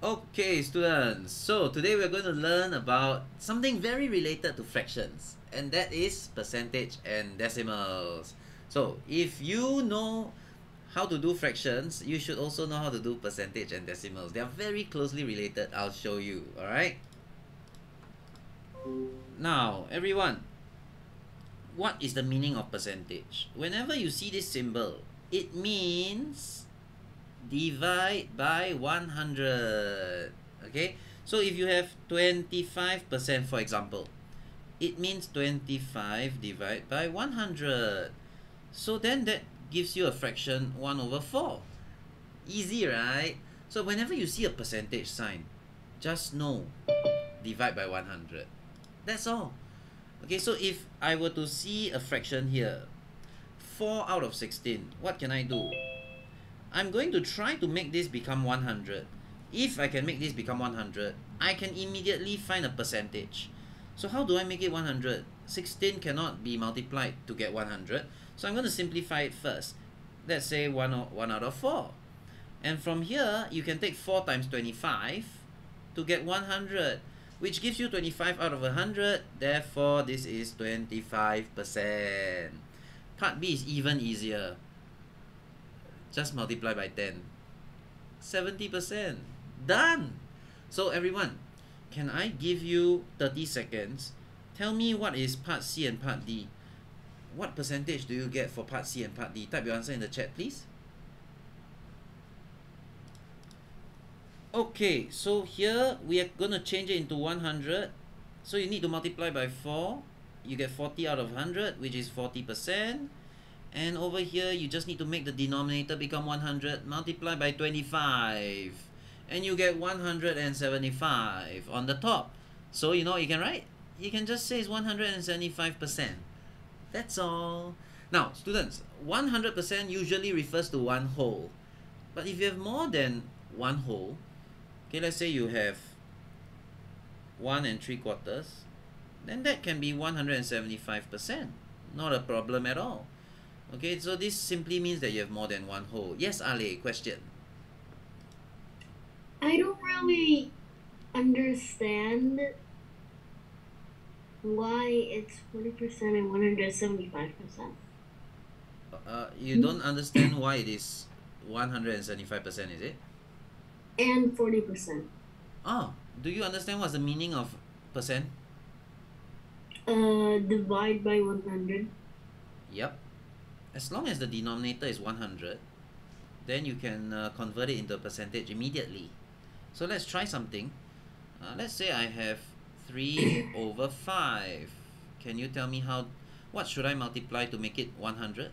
Okay, students, so today we're going to learn about something very related to fractions, and that is percentage and decimals. So, if you know how to do fractions, you should also know how to do percentage and decimals. They are very closely related. I'll show you, alright? Now, everyone, what is the meaning of percentage? Whenever you see this symbol, it means divide by 100. Okay, so if you have 25%, for example, it means 25 divided by 100. So then that gives you a fraction 1 over 4. Easy, right? So whenever you see a percentage sign, just know divide by 100. That's all. Okay, so if I were to see a fraction here, 4 out of 16, what can I do? I'm going to try to make this become 100. If I can make this become 100, I can immediately find a percentage. So how do I make it 100? 16 cannot be multiplied to get 100. So I'm going to simplify it first. Let's say 1 out of 4. And from here, you can take 4 times 25 to get 100, which gives you 25 out of 100. Therefore, this is 25%. Part B is even easier. Just multiply by 10. 70%. Done! So everyone, can I give you 30 seconds? Tell me what is part C and part D. What percentage do you get for part C and part D? Type your answer in the chat, please. Okay, so here we are going to change it into 100. So you need to multiply by 4. You get 40 out of 100, which is 40%. And over here, you just need to make the denominator become 100, multiply by 25. And you get 175 on the top. So you know what you can write? You can just say it's 175%. That's all. Now, students, 100% usually refers to one whole. But if you have more than one whole, okay, let's say you have 1 3/4, then that can be 175%. Not a problem at all. Okay, so this simply means that you have more than one whole. Yes, Ale, question. I don't really understand why it's 40% and 175%. You don't understand why it is 175%, is it? And 40%. Oh, do you understand what's the meaning of percent? Divide by 100. Yep. As long as the denominator is 100, then you can convert it into a percentage immediately. So let's try something. Let's say I have 3 over 5. Can you tell me what should I multiply to make it 100?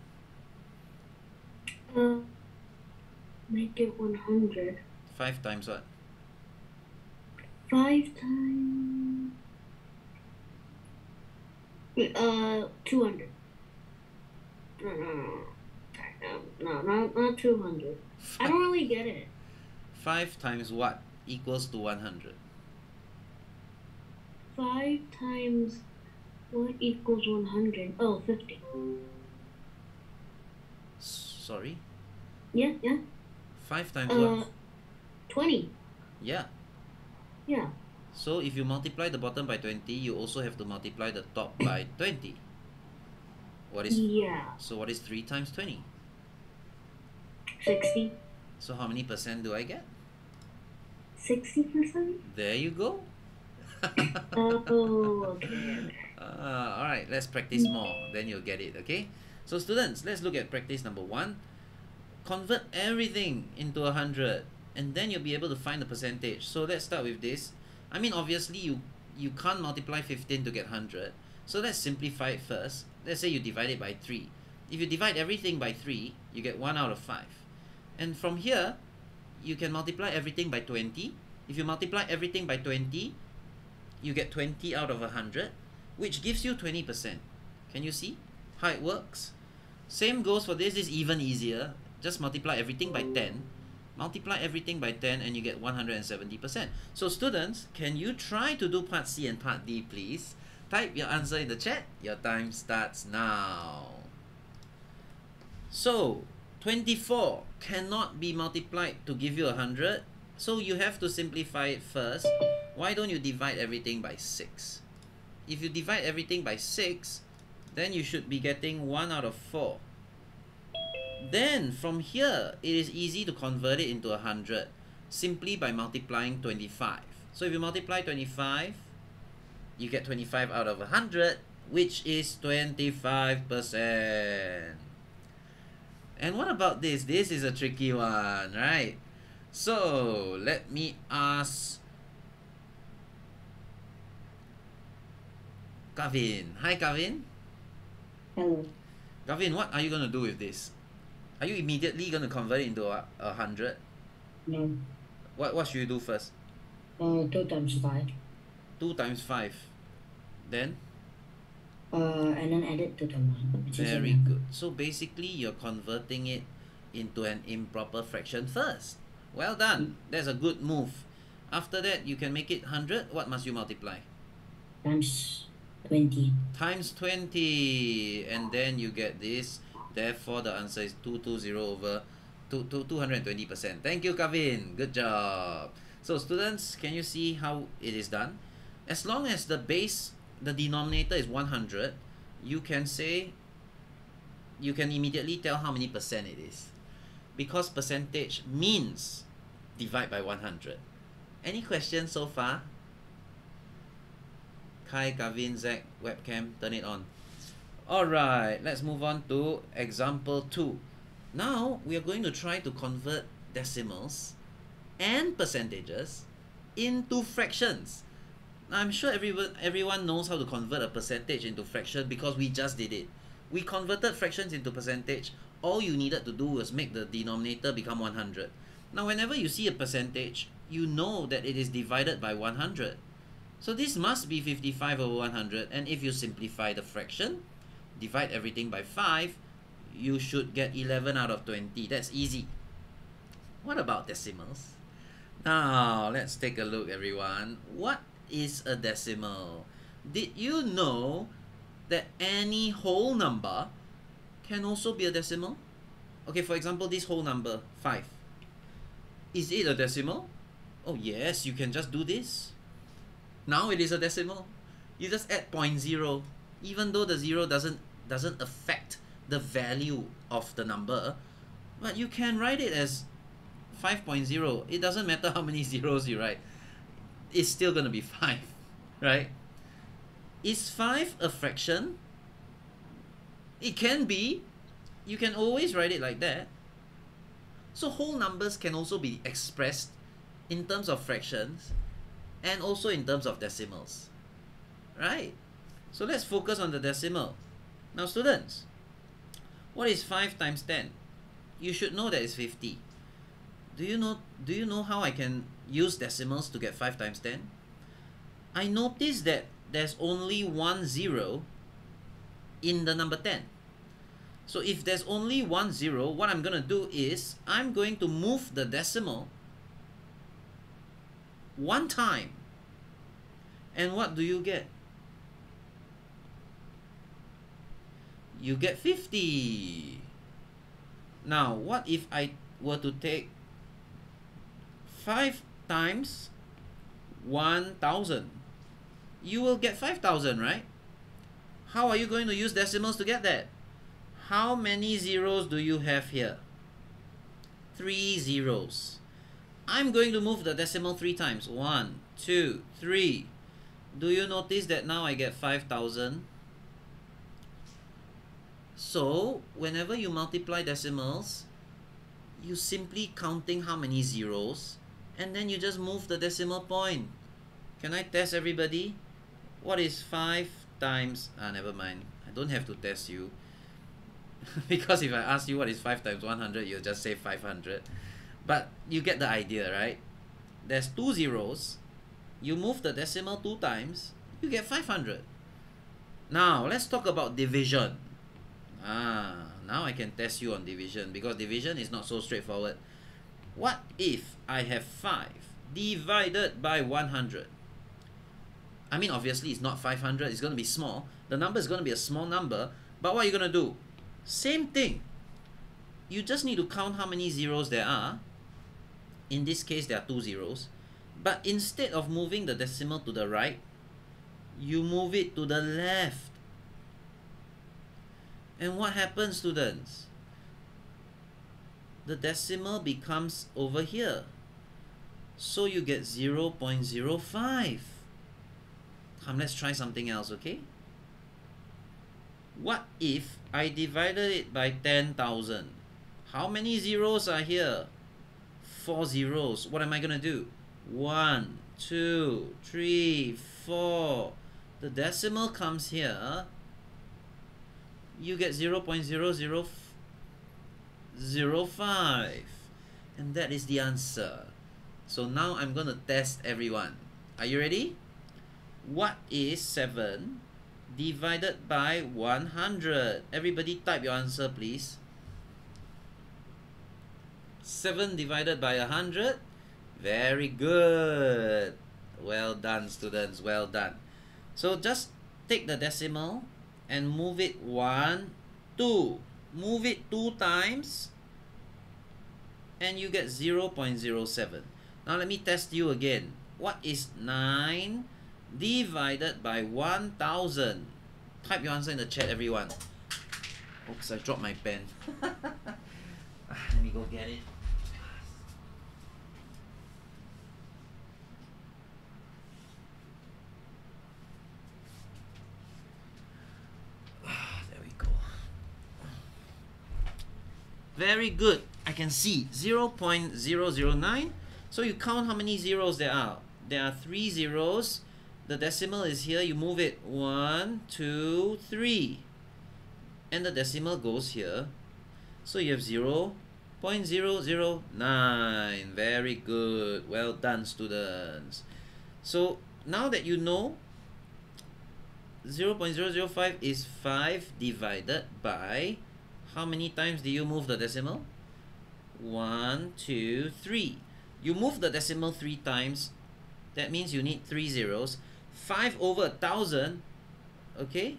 Make it 100. 5 times what? 5 times 200. No, not 200. I don't really get it. 5 times what equals to 100? 5 times what equals 100? Oh, 50. Sorry? Yeah. 5 times what? 20. Yeah. Yeah. So if you multiply the bottom by 20, you also have to multiply the top by 20. So what is 3 times 20? 60. So how many percent do I get? 60%? There you go. Oh, okay. Alright, let's practice more. Then you'll get it, okay? So students, let's look at practice number 1. Convert everything into 100. And then you'll be able to find the percentage. So let's start with this. I mean, obviously, you can't multiply 15 to get 100. So let's simplify it first. Let's say you divide it by 3. If you divide everything by 3, you get 1 out of 5. And from here, you can multiply everything by 20. If you multiply everything by 20, you get 20 out of 100, which gives you 20%. Can you see how it works? Same goes for this. Is even easier. Just multiply everything by 10. Multiply everything by 10 and you get 170%. So students, can you try to do part C and part D, please? Type your answer in the chat. Your time starts now. So 24 cannot be multiplied to give you 100. So you have to simplify it first. Why don't you divide everything by 6? If you divide everything by 6, then you should be getting 1 out of 4. Then from here, it is easy to convert it into 100 simply by multiplying 25. So if you multiply 25, you get 25 out of 100, which is 25%. And what about this? This is a tricky one, right? So let me ask Kavin. Hi, Kavin. Hello. Kavin, what are you going to do with this? Are you immediately going to convert it into 100? No. What should you do first? 2 times 5. 2 times 5. Then? And then add it to the 1. Which is Very 11. good. So basically, you're converting it into an improper fraction first. Well done. That's a good move. After that, you can make it 100. What must you multiply? Times 20. Times 20. And then you get this. Therefore, the answer is 220 over 220%. Thank you, Kavin. Good job. So students, can you see how it is done? As long as the denominator is 100, you can immediately tell how many percent it is. Because percentage means divide by 100. Any questions so far? Kai, Kavin, Zach, webcam, turn it on. Alright, let's move on to example 2. Now, we are going to try to convert decimals and percentages into fractions. Now, I'm sure everyone knows how to convert a percentage into fraction because we just did it. We converted fractions into percentage. All you needed to do was make the denominator become 100. Now, whenever you see a percentage, you know that it is divided by 100. So this must be 55 over 100. And if you simplify the fraction, divide everything by 5, you should get 11 out of 20. That's easy. What about decimals? Now, let's take a look, everyone. What is a decimal? Did you know that any whole number can also be a decimal? Okay, for example, this whole number, 5. Is it a decimal? Oh yes, you can just do this. Now it is a decimal. You just add 0.0. Even though the 0 doesn't affect the value of the number, but you can write it as 5.0. It doesn't matter how many zeros you write. It's still going to be 5, right? Is 5 a fraction? It can be. You can always write it like that. So whole numbers can also be expressed in terms of fractions and also in terms of decimals, right? So let's focus on the decimal. Now students, what is 5 times 10? You should know that it's 50. Do you know how I can use decimals to get 5 times 10? I noticed that there's only 1 0 in the number 10. So if there's only 1 0, what I'm going to do is I'm going to move the decimal 1 time. And what do you get? You get 50. Now, what if I were to take 5 times 1,000? You will get 5,000, right? How are you going to use decimals to get that? How many zeros do you have here? 3 zeros. I'm going to move the decimal 3 times. 1, 2, 3. Do you notice that now I get 5,000? So, whenever you multiply decimals, you simply counting how many zeros, and then you just move the decimal point. Can I test everybody? What is 5 times... never mind. I don't have to test you. Because if I ask you what is 5 times 100, you'll just say 500. But you get the idea, right? There's 2 zeros. You move the decimal 2 times, you get 500. Now, let's talk about division. Now I can test you on division, because division is not so straightforward. What if I have 5 divided by 100? I mean, obviously it's not 500, it's going to be small. The number is going to be a small number, but what are you going to do? Same thing. You just need to count how many zeros there are. In this case, there are 2 zeros. But instead of moving the decimal to the right, you move it to the left. And what happens, students? The decimal becomes over here. So you get 0.05. Come, let's try something else, okay? What if I divided it by 10,000? How many zeros are here? 4 zeros. What am I gonna do? 1, 2, 3, 4. The decimal comes here. You get 0.0005. And that is the answer. So now I'm going to test everyone. Are you ready? What is 7 divided by 100? Everybody type your answer, please. 7 divided by 100. Very good. Well done, students. Well done. So just take the decimal and move it 1, 2. Move it 2 times and you get 0.07. Now let me test you again. What is 9 divided by 1000? Type your answer in the chat, everyone. Oops, I dropped my pen. Let me go get it. There we go. Very good. I can see 0.009. So you count how many zeros there are. There are 3 zeros. The decimal is here. You move it 1, 2, 3. And the decimal goes here. So you have 0.009. Very good. Well done, students. So now that you know 0.005 is 5 divided by, how many times do you move the decimal? 1, 2, 3. You move the decimal 3 times. That means you need 3 zeros. 5 over 1,000. Okay?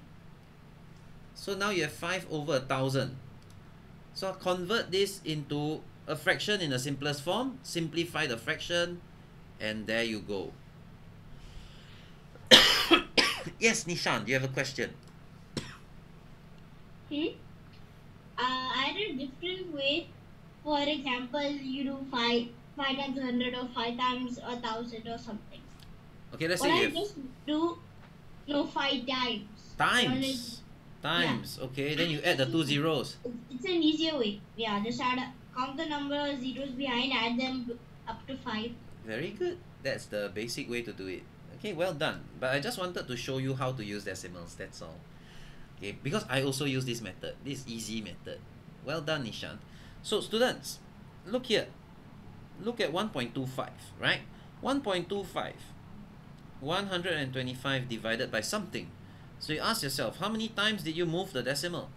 So now you have 5 over 1,000. So convert this into a fraction in the simplest form. Simplify the fraction. And there you go. Yes, Nishan, do you have a question? I had a different way. For example, you do 5 times 100 or 5 times 1,000 or something. Okay, let's Or say I you have just do 5 times. times. Times. Okay, then you add the 2 zeros. It's an easier way. Yeah, just count the number of zeros behind, add them up to 5. Very good. That's the basic way to do it. Okay, well done. But I just wanted to show you how to use decimals, that's all. Okay, because I also use this method, this easy method. Well done, Nishan. So students, look here. Look at 1.25, right? 1.25, 125 divided by something. So you ask yourself, how many times did you move the decimal?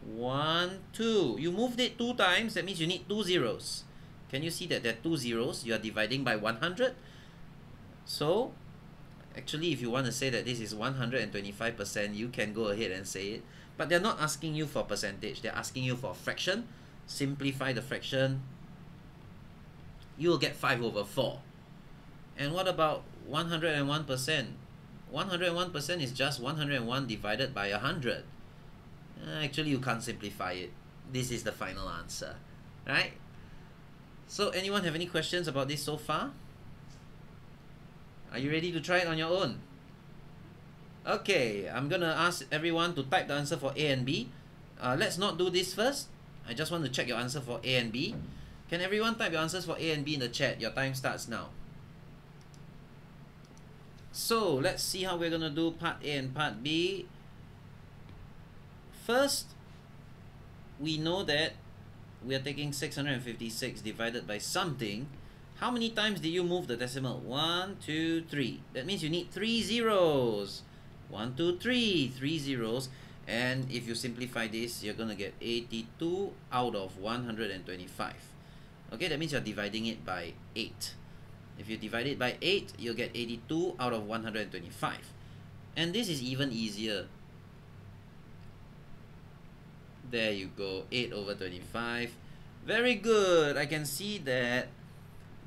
1, 2. You moved it 2 times, that means you need 2 zeros. Can you see that there are 2 zeros? You are dividing by 100. So, actually, if you want to say that this is 125%, you can go ahead and say it. But they're not asking you for percentage. They're asking you for fraction. Simplify the fraction. You will get 5 over 4. And what about 101%? 101% is just 101 divided by 100. Actually, you can't simplify it. This is the final answer, right? So, anyone have any questions about this so far? Are you ready to try it on your own? Okay, I'm gonna ask everyone to type the answer for A and B. Let's not do this first. I just want to check your answer for A and B. Can everyone type your answers for A and B in the chat? Your time starts now. So, let's see how we're gonna do part A and part B. First, we know that we are taking 656 divided by something. How many times did you move the decimal? 1, 2, 3. That means you need 3 zeros. 1, 2, 3. 3 zeros. And if you simplify this, you're going to get 82 out of 125. Okay, that means you're dividing it by 8. If you divide it by 8, you'll get 82 out of 125. And this is even easier. There you go, 8 over 25. Very good. I can see that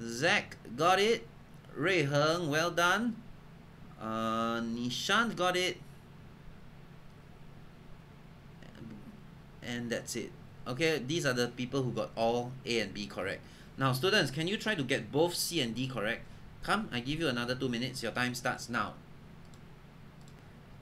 Zach got it. Rui Heng, well done. Nishant got it. And that's it. Okay, these are the people who got all A and B correct. Now, students, can you try to get both C and D correct? Come, I give you another 2 minutes. Your time starts now.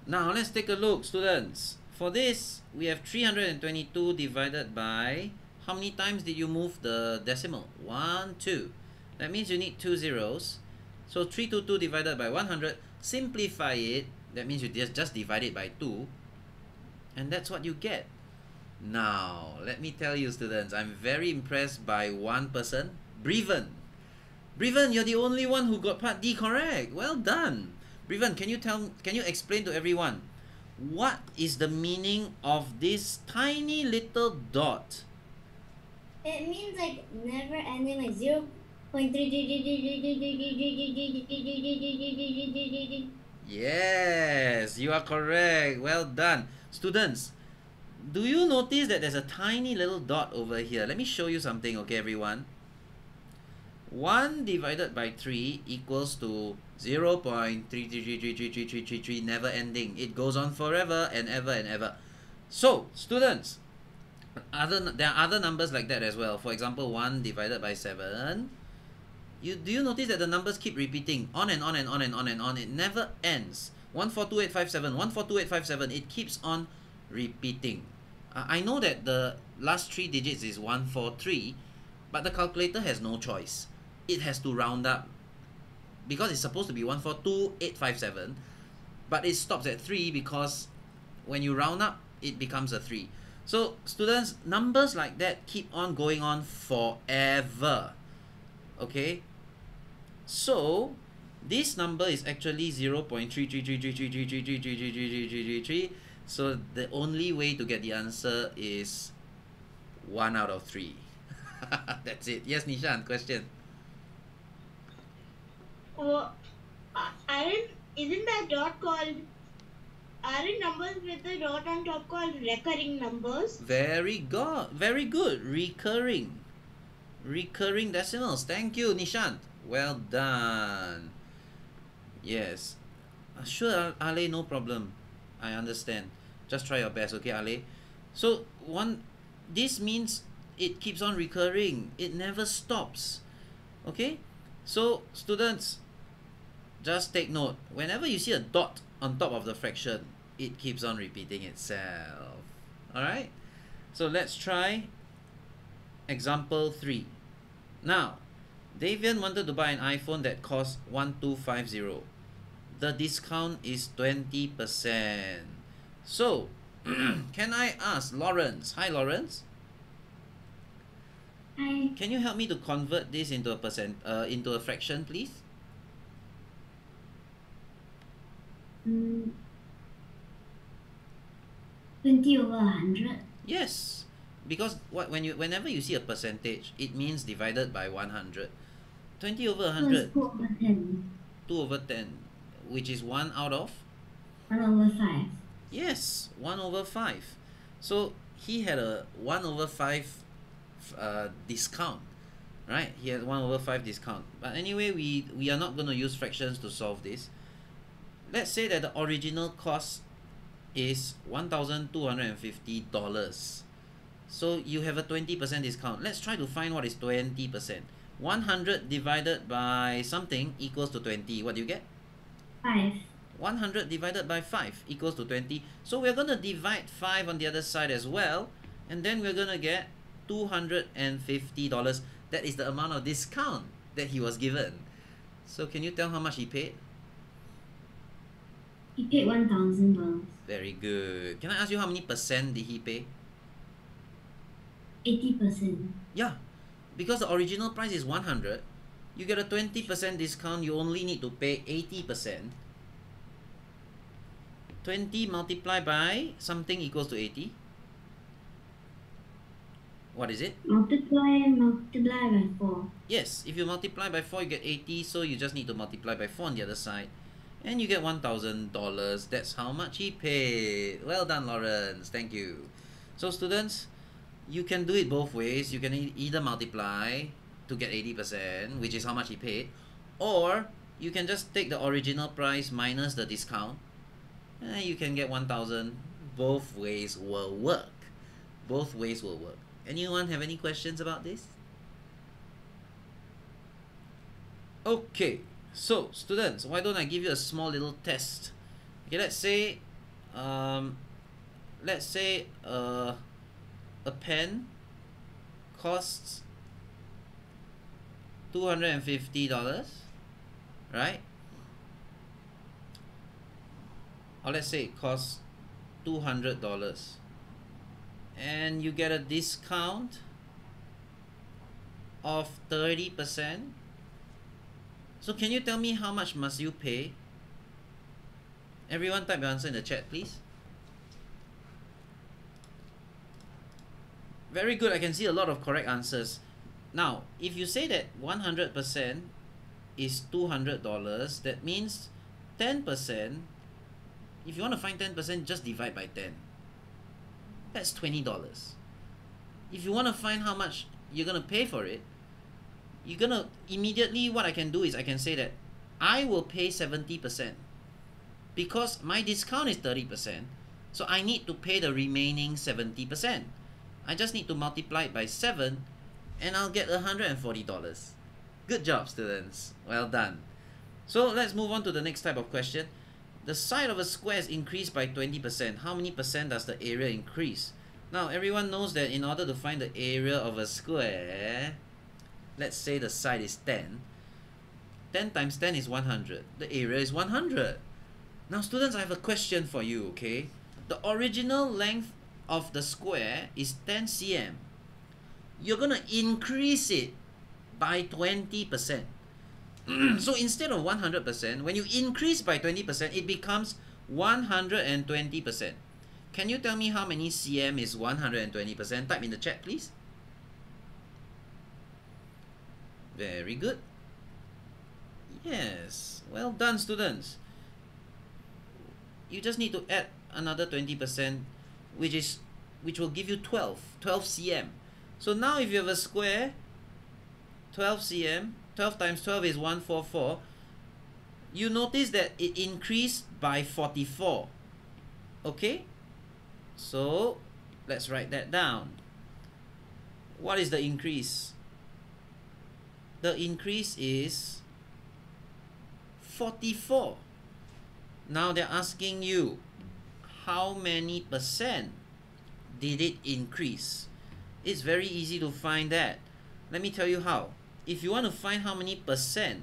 Now, let's take a look, students. For this, we have 322 divided by... How many times did you move the decimal? 1, 2. That means you need 2 zeros. So 322 divided by 100. Simplify it. That means you just divide it by 2. And that's what you get. Now, let me tell you, students, I'm very impressed by one person, Breven. Breven, you're the only one who got part D correct. Well done. Breven, can you explain to everyone what is the meaning of this tiny little dot? It means like never ending, like 0.3. Yes, you are correct. Well done. Students, do you notice that there's a tiny little dot over here? Let me show you something, okay, everyone? 1 divided by 3 equals to 0.3333333, never ending. It goes on forever and ever and ever. So, students, there are other numbers like that as well. For example, 1 divided by 7. Do you notice that the numbers keep repeating on and on and on and on and on? It never ends. 142857, 142857. It keeps on repeating. I know that the last 3 digits is 143, but the calculator has no choice. It has to round up because it's supposed to be 142857, but it stops at 3 because when you round up, it becomes a 3. So students, numbers like that keep on going on forever. Okay? So this number is actually 0.3333333333333. So the only way to get the answer is 1 out of 3. That's it. Yes, Nishan, question. Oh, isn't that dot called? Aren't numbers with the dot on top called recurring numbers? Very good. Very good. Recurring decimals. Thank you, Nishant. Well done. Yes. Sure, Ale, no problem. I understand. Just try your best, okay, Ale? So this means it keeps on recurring. It never stops. Okay? So students, just take note. Whenever you see a dot on top of the fraction, it keeps on repeating itself. Alright? So let's try example 3. Now, Davian wanted to buy an iPhone that cost 1250. The discount is 20%. So, can I ask Lawrence? Hi, Lawrence. Hi. Can you help me to convert this into a fraction, please? 20 over 100. Yes, because whenever you see a percentage, it means divided by 100. 20 over 100. 2 over 10. 2 over 10, which is 1 out of? 1 over 5. Yes, 1 over 5. So he had a 1 over 5 discount, right? He had 1 over 5 discount. But anyway, we are not going to use fractions to solve this. Let's say that the original cost is $1,250. So you have a 20% discount. Let's try to find what is 20%. 100 divided by something equals to 20. What do you get? 5. 100 divided by 5 equals to 20. So we're going to divide 5 on the other side as well. And then we're going to get $250. That is the amount of discount that he was given. So can you tell how much he paid? He paid $1,000. Very good. Can I ask you how many percent did he pay? 80%. Yeah, because the original price is 100. You get a 20% discount, you only need to pay 80%. 20 multiplied by something equals to 80. What is it? Multiply by 4. Yes, if you multiply by 4, you get 80, so you just need to multiply by 4 on the other side. And you get $1,000. That's how much he paid. Well done, Lawrence. Thank you. So students, you can do it both ways. You can either multiply to get 80%, which is how much he paid, or you can just take the original price minus the discount, and you can get 1,000. Both ways will work. Both ways will work. Anyone have any questions about this? Okay, so students, why don't I give you a small little test? Okay, let's say a pen costs $250, right? Or let's say it costs $200, and you get a discount of 30%. So can you tell me how much must you pay? Everyone type your answer in the chat, please. Very good, I can see a lot of correct answers. Now, if you say that 100% is $200, that means 10%, if you want to find 10%, just divide by 10. That's $20. If you want to find how much you're going to pay for it, you're going to immediately, what I can do is I can say that I will pay 70% because my discount is 30%. So I need to pay the remaining 70%. I just need to multiply it by 7 and I'll get $140. Good job, students. Well done. So let's move on to the next type of question. The side of a square is increased by 20%. How many percent does the area increase? Now, everyone knows that in order to find the area of a square, let's say the side is 10. 10 times 10 is 100. The area is 100. Now, students, I have a question for you, okay? The original length of the square is 10 cm. You're going to increase it by 20%. So instead of 100%, when you increase by 20%, it becomes 120%. Can you tell me how many cm is 120%? Type in the chat, please. Very good. Yes. Well done, students. You just need to add another 20%, which will give you 12 cm. So now if you have a square, 12 cm, 12 times 12 is 144. You notice that it increased by 44. Okay? So let's write that down. What is the increase? The increase is 44. Now they're asking you, how many percent did it increase? It's very easy to find that. Let me tell you how. If you want to find how many percent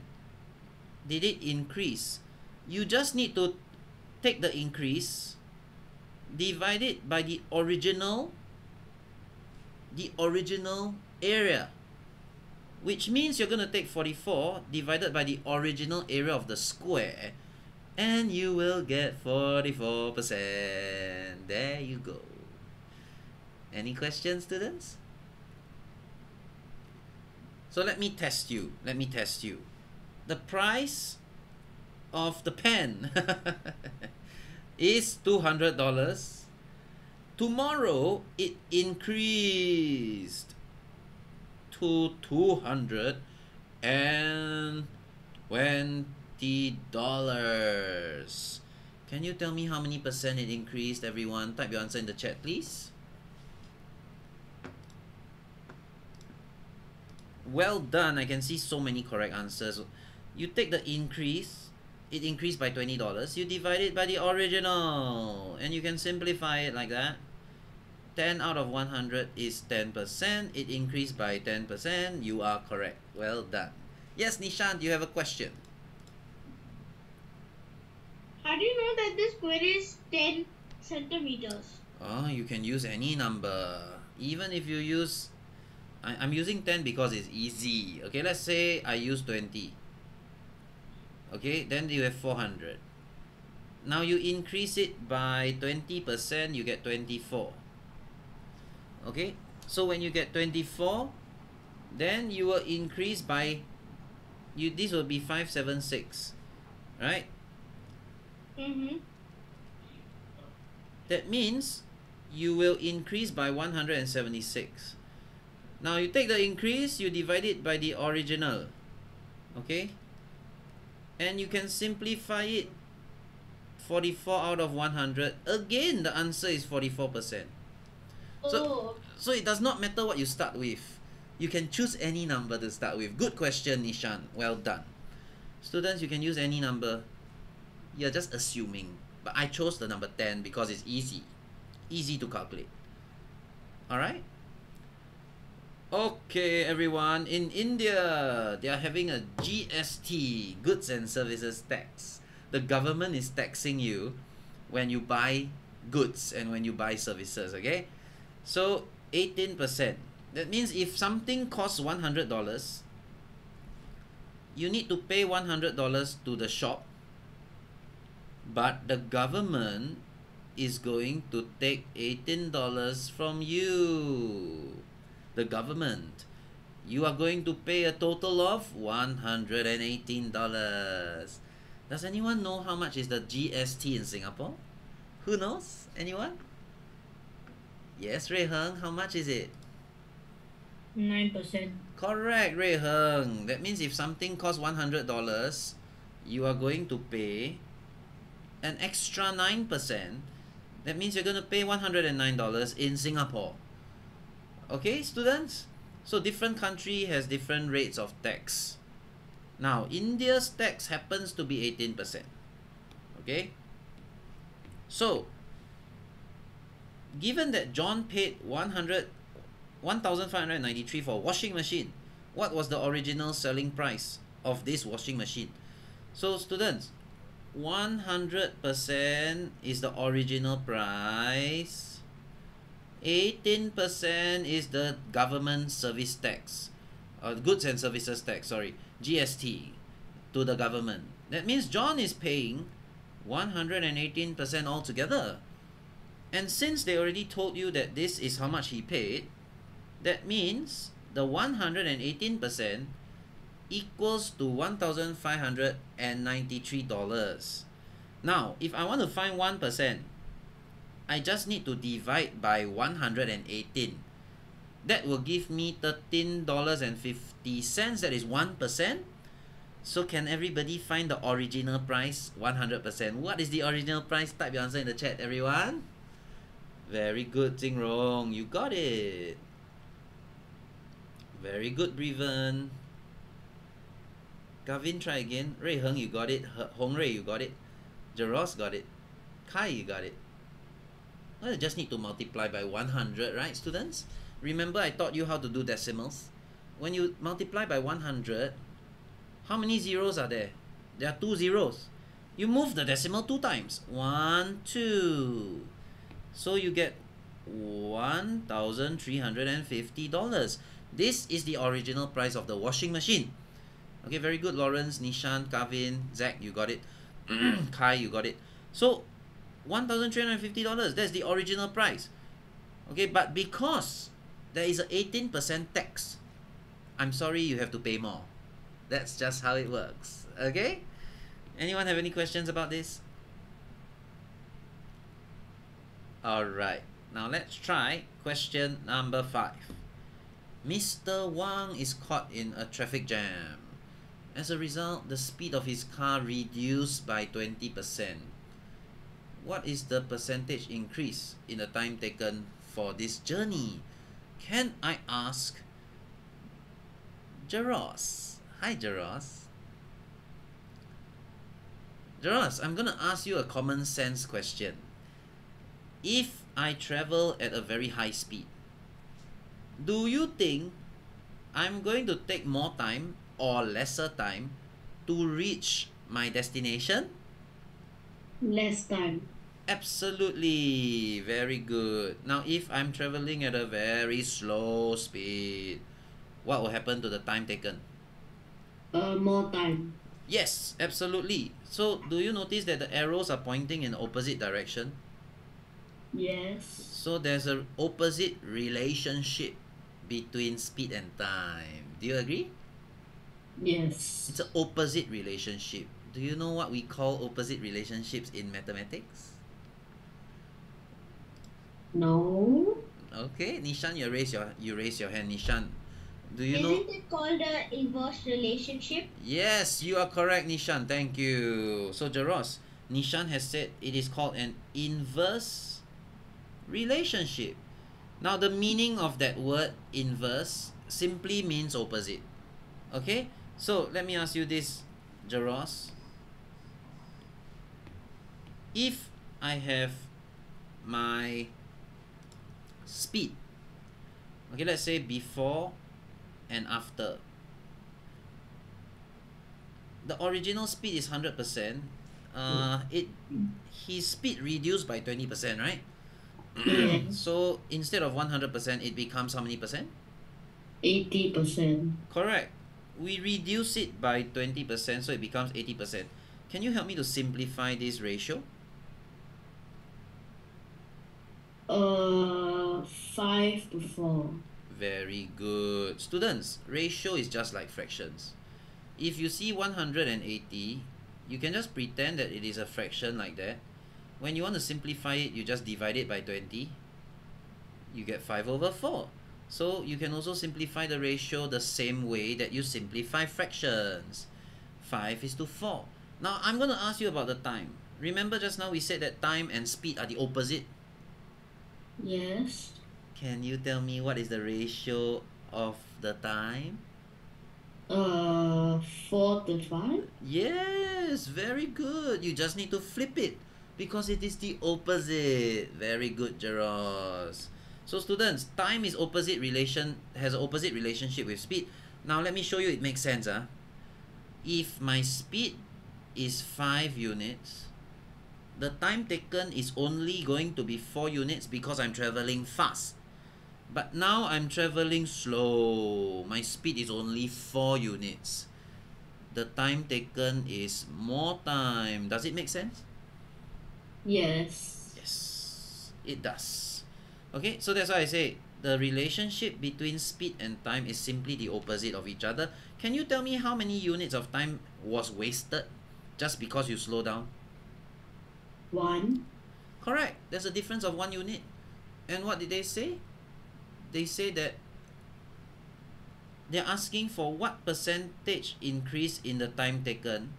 did it increase, you just need to take the increase, divide it by the original area, which means you're going to take 44 divided by the original area of the square, and you will get 44%. There you go. Any questions, students? So let me test you. The price of the pen is $200. Tomorrow it increased to $220. Can you tell me how many percent it increased, everyone? Type your answer in the chat, please. Well done. I can see so many correct answers. You take the increase, it increased by $20. You divide it by the original, and you can simplify it like that. 10 out of 100 is 10%. It increased by 10%. You are correct. Well done. Yes, Nishant, you have a question. How do you know that the square is 10 centimeters? Oh, you can use any number. Even if you use... I'm using 10 because it's easy. Okay, let's say I use 20. Okay, then you have 400. Now you increase it by 20%, you get 24. Okay, so when you get 24, then you will increase by... this will be 576, right? That means you will increase by 176. Now you take the increase, you divide it by the original. Okay? And you can simplify it. 44 out of 100. Again, the answer is 44%. So it does not matter what you start with. You can choose any number to start with. Good question, Nishan. Well done. Students, you can use any number. You're just assuming. But I chose the number 10 because it's easy. Easy to calculate. Alright? Okay, everyone. In India, they are having a GST, Goods and Services Tax. The government is taxing you when you buy goods and when you buy services, okay? So, 18%. That means if something costs $100, you need to pay $100 to the shop, but the government is going to take $18 from you. The government. You are going to pay a total of $118. Does anyone know how much is the GST in Singapore? Who knows? Anyone? Yes, Rui Heng, how much is it? 9%. Correct, Rui Heng. That means if something costs $100, you are going to pay an extra 9%. That means you're going to pay $109 in Singapore. Okay, students? So different country has different rates of tax. Now, India's tax happens to be 18%. Okay? So, given that John paid 1,593 for a washing machine, what was the original selling price of this washing machine? So, students, 100% is the original price. 18% is the government service tax, goods and services tax, sorry, GST to the government. That means John is paying 118% altogether. And since they already told you that this is how much he paid, that means the 118% equals to $1,593. Now, if I want to find 1%, I just need to divide by 118. That will give me $13.50. That is 1%. So can everybody find the original price? 100%. What is the original price? Type your answer in the chat, everyone. Very good, Jing Rong. You got it. Very good, Breven. Gavin, try again. Rui Heng, you got it. Hong Rui, you got it. Jaros got it. Kai, you got it. Well, you just need to multiply by 100, right, students? Remember I taught you how to do decimals? When you multiply by 100, how many zeros are there? There are 2 zeros. You move the decimal 2 times. 1, 2. So you get $1,350. This is the original price of the washing machine. Okay, very good, Lawrence, Nishan, Kavin, Zach, you got it. Kai, you got it. So, $1,350, that's the original price. Okay, but because there is an 18% tax, I'm sorry, you have to pay more. That's just how it works. Okay? Anyone have any questions about this? Alright, now let's try question number 5. Mr. Wang is caught in a traffic jam. As a result, the speed of his car reduced by 20%. What is the percentage increase in the time taken for this journey? Can I ask Jaros? Hi, Jaros. Jaros, I'm going to ask you a common sense question. If I travel at a very high speed, do you think I'm going to take more time or lesser time to reach my destination? Less time. Absolutely, very good. Now, if I'm traveling at a very slow speed, what will happen to the time taken? More time. Yes, absolutely. So, do you notice that the arrows are pointing in the opposite direction? Yes. So, there's an opposite relationship between speed and time. Do you agree? Yes. It's an opposite relationship. Do you know what we call opposite relationships in mathematics? No. Okay, Nishan, you raise your hand, Nishan. Do you know? Isn't it called a inverse relationship? Yes, you are correct, Nishan. Thank you. So, Jaros, Nishan has said it is called an inverse relationship. Now, the meaning of that word inverse simply means opposite. Okay? So, let me ask you this, Jaros. If I have my speed, okay, let's say before and after. The original speed is 100%. His speed reduced by 20%, right? Yeah. So instead of 100%, it becomes how many percent? 80%. Correct. We reduce it by 20%, so it becomes 80%. Can you help me to simplify this ratio? 5 to 4. Very good. Students, ratio is just like fractions. If you see 180, you can just pretend that it is a fraction like that. When you want to simplify it, you just divide it by 20. You get 5 over 4. So you can also simplify the ratio the same way that you simplify fractions. 5 is to 4. Now I'm going to ask you about the time. Remember just now we said that time and speed are the opposite. Yes. Can you tell me what is the ratio of the time? 4 to 5. Yes, very good. You just need to flip it because it is the opposite. Very good, Jaros. So students, time is has an opposite relationship with speed. Now let me show you it makes sense. If my speed is 5 units, the time taken is only going to be 4 units because I'm traveling fast. But now I'm traveling slow. My speed is only 4 units. The time taken is more time. Does it make sense? Yes. Yes, it does. Okay, so that's why I say the relationship between speed and time is simply the opposite of each other. Can you tell me how many units of time was wasted just because you slow down? 1. Correct. There's a difference of 1 unit. And what did they say? They say that they're asking for what percentage increase in the time taken.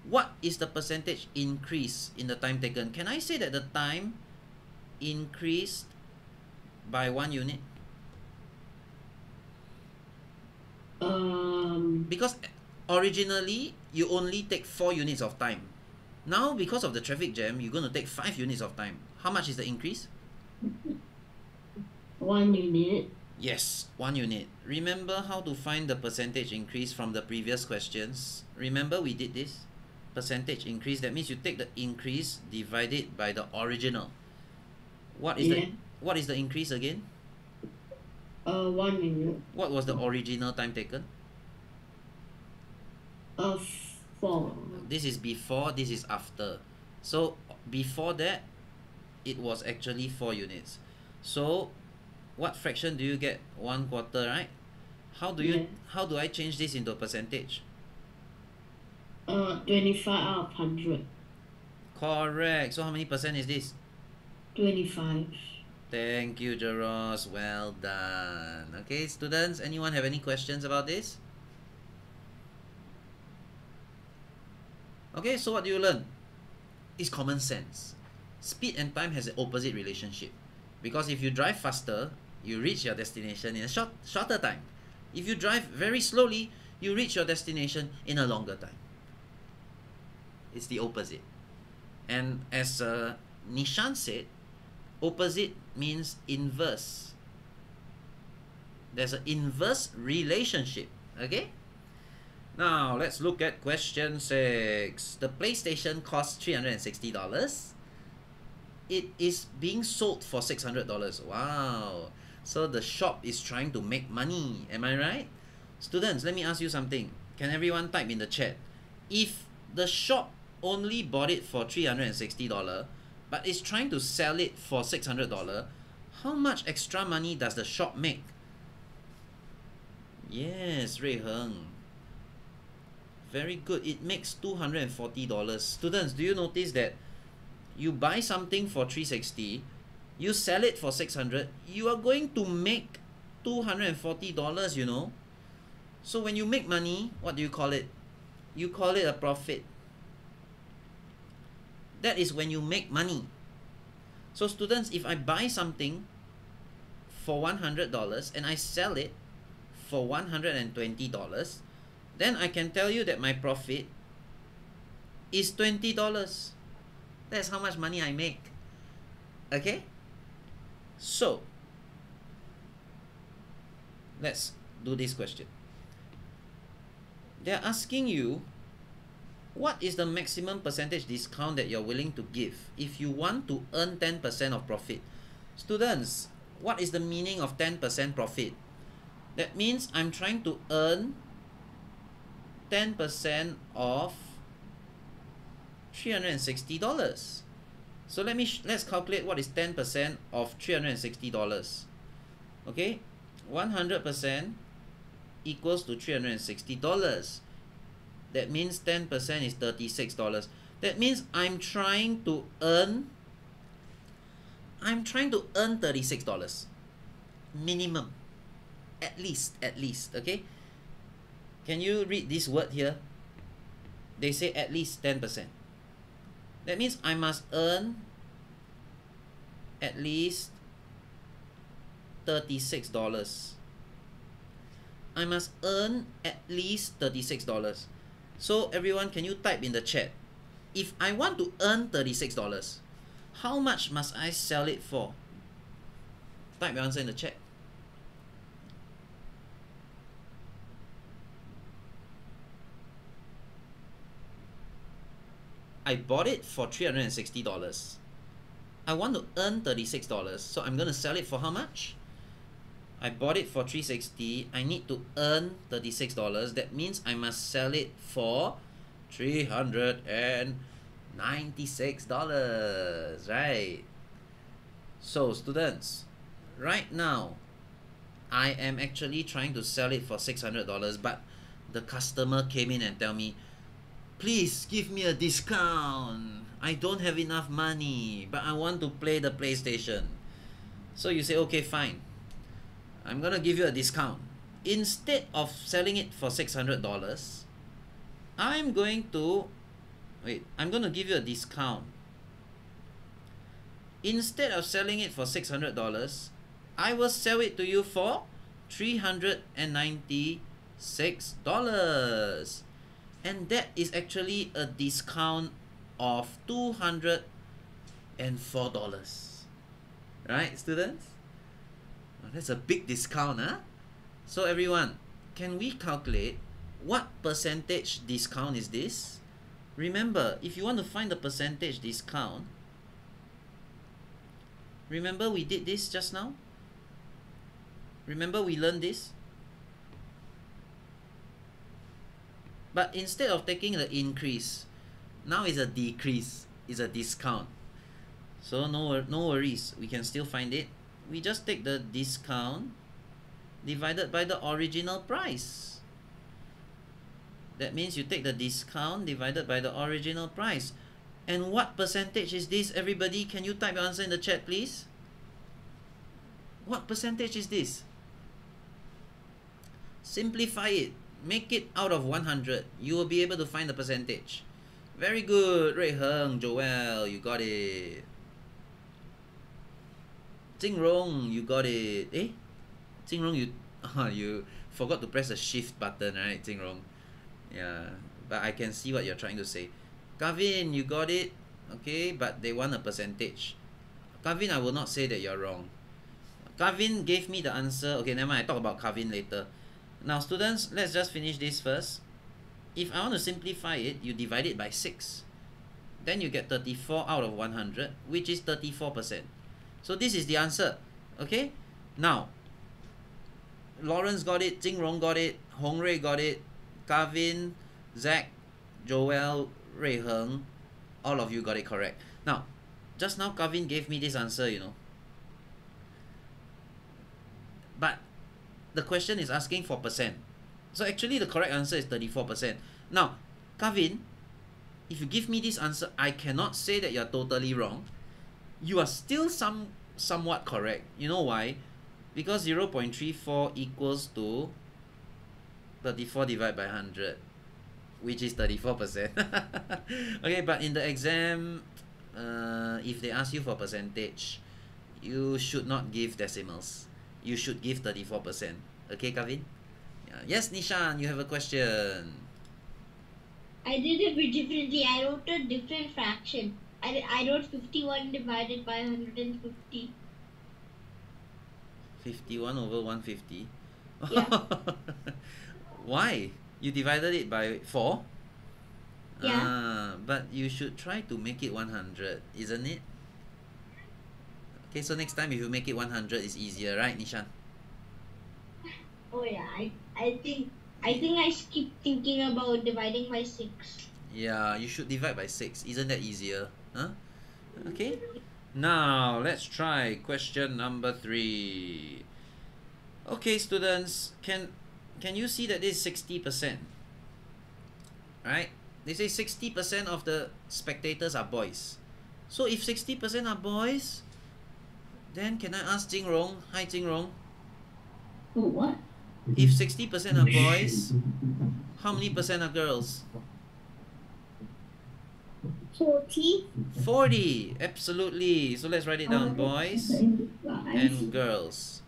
What is the percentage increase in the time taken? Can I say that the time increased by 1 unit? Because originally you only take 4 units of time. Now because of the traffic jam, you're going to take 5 units of time. How much is the increase? 1 unit. Yes, 1 unit. Remember how to find the percentage increase from the previous questions? Remember we did this? Percentage increase, that means you take the increase, divide it by the original. What is the increase again? 1 minute. What was the original time taken? 4. This is before, this is after. So before that, it was actually 4 units. So what fraction do you get? 1/4, right? How do I change this into a percentage? 25 out of 100. Correct. So how many percent is this? 25. Thank you, Jaros. Well done. Okay, students, anyone have any questions about this? Okay, so what do you learn? It's common sense. Speed and time has an opposite relationship. Because if you drive faster, you reach your destination in a shorter time. If you drive very slowly, you reach your destination in a longer time. It's the opposite. And as Nishan said, opposite means inverse. There's an inverse relationship. Okay? Now, let's look at question 6. The PlayStation costs $360. It is being sold for $600. Wow. So the shop is trying to make money. Am I right? Students, let me ask you something. Can everyone type in the chat? If the shop only bought it for $360, but is trying to sell it for $600, how much extra money does the shop make? Yes, Rui Heng. Very good. It makes $240. Students, do you notice that you buy something for $360, you sell it for 600, you are going to make $240, you know. So when you make money, what do you call it? You call it a profit. That is when you make money. So students, if I buy something for $100 and I sell it for $120, then I can tell you that my profit is $20. That's how much money I make. Okay? So, let's do this question. They're asking you, what is the maximum percentage discount that you're willing to give if you want to earn 10% of profit? Students, what is the meaning of 10% profit? That means I'm trying to earn 10% of $360. So let's calculate what is 10% of $360. Okay, 100% equals to $360. That means 10% is $36. That means I'm trying to earn $36 minimum, at least, okay? Can you read this word here? They say at least 10%. That means I must earn at least $36. I must earn at least $36. So everyone, can you type in the chat? If I want to earn $36, how much must I sell it for? Type your answer in the chat. I bought it for $360. I want to earn $36, so I'm going to sell it for how much? I bought it for $360. I need to earn $36. That means I must sell it for $396, right? So students, right now, I am actually trying to sell it for $600, but the customer came in and tell me, please give me a discount. I don't have enough money, but I want to play the PlayStation. So you say, okay, fine. I'm gonna give you a discount. Instead of selling it for $600, I'm going to give you a discount. Instead of selling it for $600, I will sell it to you for $396. And that is actually a discount of $204. Right, students? That's a big discount, huh? So everyone, can we calculate what percentage discount is this? Remember, if you want to find the percentage discount, remember we did this just now? Remember we learned this? But instead of taking the increase, now is a decrease, is a discount. So no worries, we can still find it. We just take the discount divided by the original price. That means you take the discount divided by the original price. And what percentage is this, everybody? Can you type your answer in the chat, please? What percentage is this? Simplify it. Make it out of 100. You will be able to find the percentage. Very good, Rui Heng, Joel, you got it. Jing Rong, you got it. Eh? Jing Rong, you forgot to press the shift button, right, Jing Rong? Yeah, but I can see what you're trying to say. Kavin, you got it. Okay, but they want a percentage. Kavin, I will not say that you're wrong. Kavin gave me the answer. Okay, never mind, I talk about Kavin later. Now students, let's just finish this first. If I want to simplify it, you divide it by 6. Then you get 34 out of 100, which is 34%. So this is the answer. Okay? Now, Lawrence got it, Jing Rong got it, Hong Rui got it, Kavin, Zach, Joel, Rui Heng, all of you got it correct. Now, just now Kavin gave me this answer, you know. But the question is asking for percent. So actually the correct answer is 34%. Now, Kavin, if you give me this answer, I cannot say that you're totally wrong. You are still somewhat correct. You know why? Because 0.34 equals to 34 divided by 100, which is 34%. Okay, but in the exam, if they ask you for percentage, you should not give decimals. You should give 34%. Okay, Kavin? Yeah. Yes, Nishan, you have a question. I did a bit differently. I wrote a different fraction. I wrote 51 divided by 150. 51 over 150? Yeah. Why? You divided it by 4? Yeah. But you should try to make it 100, isn't it? Okay, so next time if you make it 100, it's easier, right, Nishan? Oh yeah. I think I keep thinking about dividing by 6. Yeah, you should divide by 6. Isn't that easier? Huh? Okay. Now, let's try question number 3. Okay, students, can you see that this is 60%? Right? They say 60% of the spectators are boys. So if 60% are boys, then can I ask Jing Rong? Hi, Jing Rong. Oh, what? If 60% are boys, how many percent are girls? 40. 40, absolutely. So let's write it down. Boys and girls.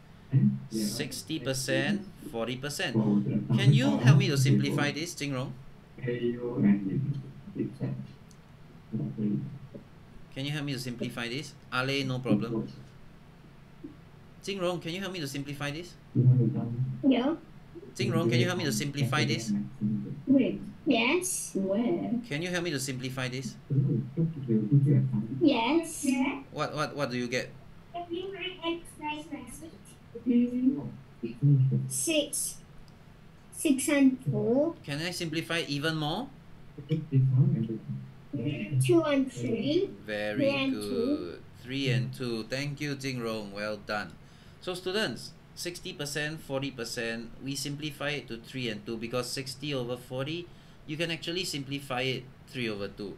60%, 40%. Can you help me to simplify this, Jing Rong? Can you help me to simplify this? Ale, no problem. Jing Rong, can you help me to simplify this? Yeah. Jing Rong, can you help me to simplify this? Wait, Yes. where? Can you help me to simplify this? Yes. What do you get? 6. 6 and 4. Can I simplify even more? 2 and 3. Very 3 and good. 3 and 2. Thank you, Jing Rong. Well done. So students, 60%, 40%, we simplify it to 3 and 2 because 60 over 40, you can actually simplify it 3 over 2.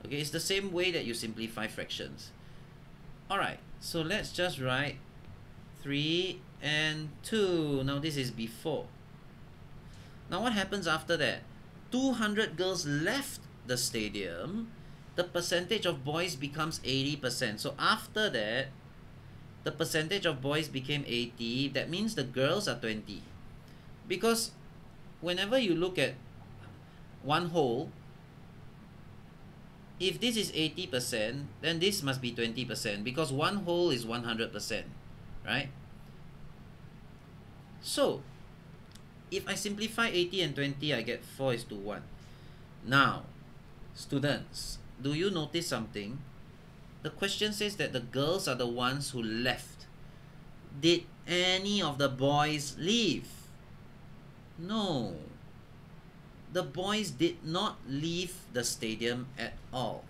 Okay, it's the same way that you simplify fractions. Alright, so let's just write 3 and 2. Now this is before. Now what happens after that? 200 girls left the stadium. The percentage of boys becomes 80%. So after that, the percentage of boys became 80. That means the girls are 20. Because whenever you look at one whole, if this is 80%, then this must be 20% because one whole is 100%, right? So, if I simplify 80 and 20, I get 4 is to 1. Now, students, do you notice something? The question says that the girls are the ones who left. Did any of the boys leave? No. The boys did not leave the stadium at all.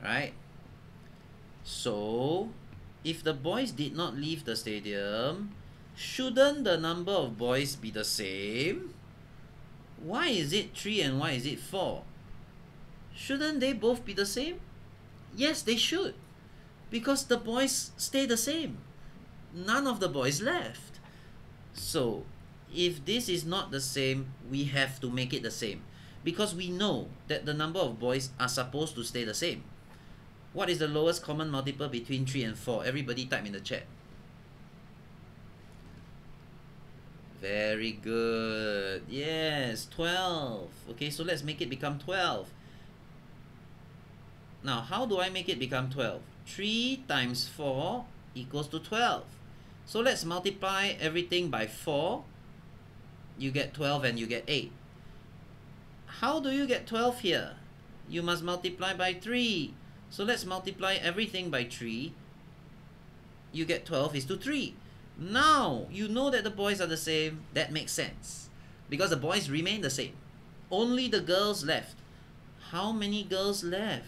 Right? So, if the boys did not leave the stadium, shouldn't the number of boys be the same? Why is it 3 and why is it 4? Shouldn't they both be the same? Yes, they should. Because the boys stay the same. None of the boys left. So, if this is not the same, we have to make it the same. Because we know that the number of boys are supposed to stay the same. What is the lowest common multiple between 3 and 4? Everybody type in the chat. Very good. Yes, 12. Okay, so let's make it become 12. Now, how do I make it become 12? 3 times 4 equals to 12. So let's multiply everything by 4. You get 12 and you get 8. How do you get 12 here? You must multiply by 3. So let's multiply everything by 3. You get 12 is to 3. Now, you know that the boys are the same. That makes sense. Because the boys remain the same. Only the girls left. How many girls left?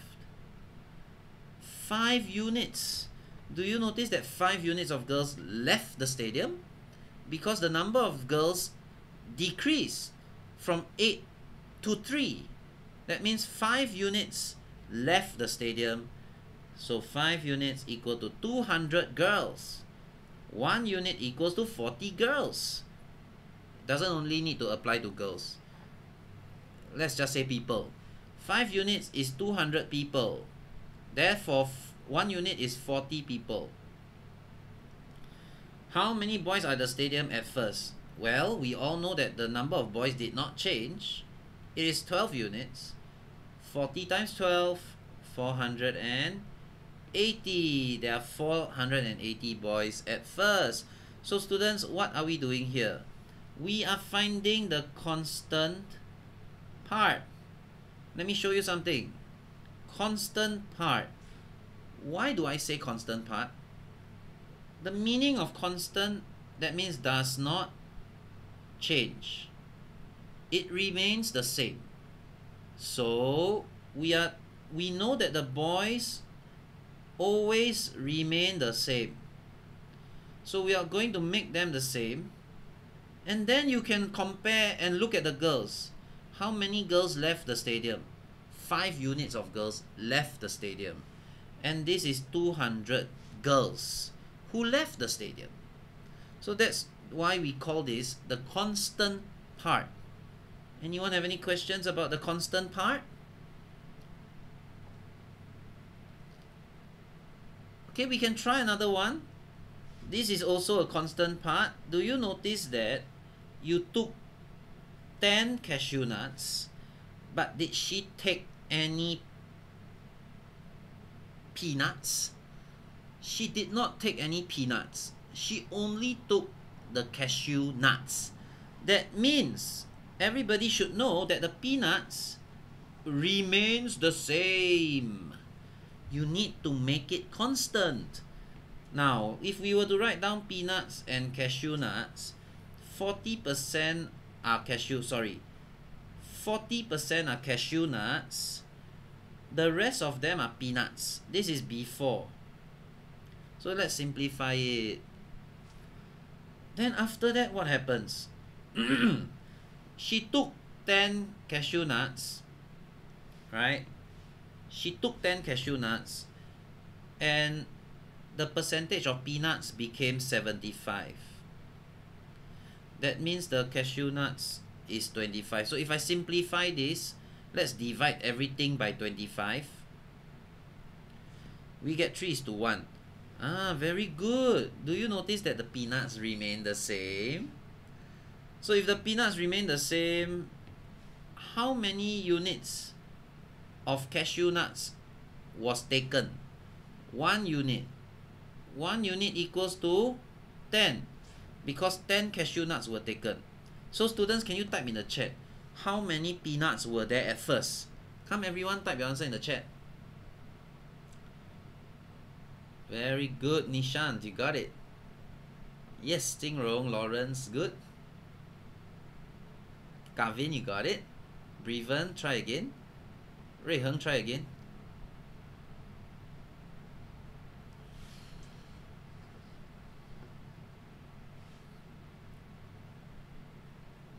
5 units. Do you notice that 5 units of girls left the stadium? Because the number of girls decreased from 8 to 3. That means 5 units left the stadium So 5 units equal to 200 girls. 1 unit equals to 40 girls. Doesn't only need to apply to girls. Let's just say people. 5 units is 200 people. Therefore, 1 unit is 40 people. How many boys are at the stadium at first? Well, we all know that the number of boys did not change. It is 12 units. 40 times 12, 480. There are 480 boys at first. So students, what are we doing here? We are finding the constant part. Let me show you something. Constant part. Why do I say constant part? The meaning of constant, that means does not change. It remains the same. So we know that the boys always remain the same. So we are going to make them the same. And then you can compare and look at the girls. How many girls left the stadium? 5 units of girls left the stadium. And this is 200 girls who left the stadium. So that's why we call this the constant part. Anyone have any questions about the constant part? Okay, we can try another one. This is also a constant part. Do you notice that you took 10 cashew nuts, but did she take any peanuts? She did not take any peanuts. She only took the cashew nuts. That means everybody should know that the peanuts remains the same. You need to make it constant. Now, if we were to write down peanuts and cashew nuts, 40% are cashew, 40% are cashew nuts. The rest of them are peanuts. This is before. So let's simplify it. Then after that, what happens? She took 10 cashew nuts, right? She took 10 cashew nuts, and the percentage of peanuts became 75. That means the cashew nuts is 25. So if I simplify this, let's divide everything by 25. We get 3:1. Ah, very good. Do you notice that the peanuts remain the same? So if the peanuts remain the same, how many units of cashew nuts was taken? 1 unit. 1 unit equals to 10, because 10 cashew nuts were taken. So students, can you type in the chat, how many peanuts were there at first? Come everyone, type your answer in the chat. Very good, Nishant, you got it. Yes, Ting Rong, Lawrence, good. Gavin, you got it. Breven, try again. Rui Heng, try again.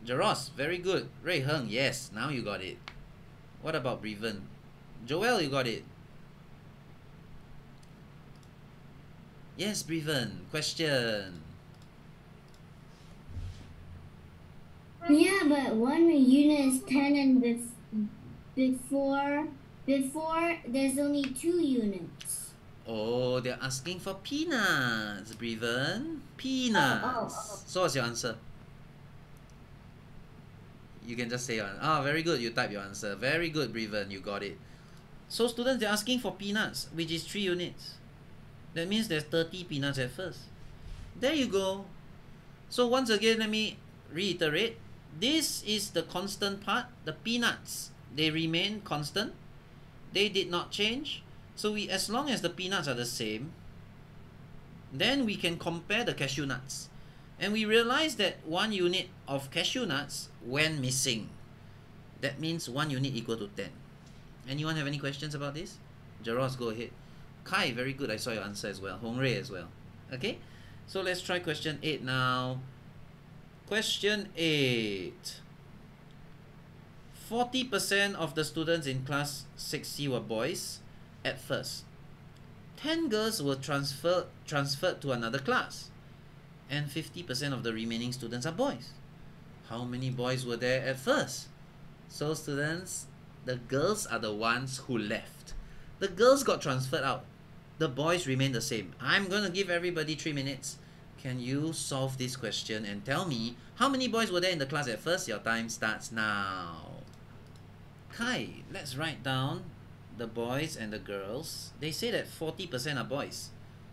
Jaros, very good. Rui Heng, yes, now you got it. What about Breven? Joel, you got it. Yes, Breven, question. Yeah, but 1 unit is 10 and before there's only 2 units. Oh, they're asking for peanuts, Breven. Peanuts. So what's your answer? You can just say, oh, very good, you type your answer. Very good, Breven, you got it. So students, they're asking for peanuts, which is 3 units. That means there's 30 peanuts at first. There you go. So once again, let me reiterate. This is the constant part. The peanuts, they remain constant. They did not change. So as long as the peanuts are the same, then we can compare the cashew nuts. And we realize that 1 unit of cashew nuts went missing. That means 1 unit equal to 10. Anyone have any questions about this? Jaros, go ahead. Kai, very good. I saw your answer as well. Hong Rei as well. Okay, so let's try question 8 now. Question 8. 40% of the students in class 6C were boys at first. 10 girls were transferred to another class, and 50% of the remaining students are boys. How many boys were there at first? So students, the girls are the ones who left. The girls got transferred out. The boys remain the same. I'm going to give everybody 3 minutes. Can you solve this question and tell me how many boys were there in the class at first? Your time starts now. Kai, let's write down the boys and the girls. They say that 40% are boys.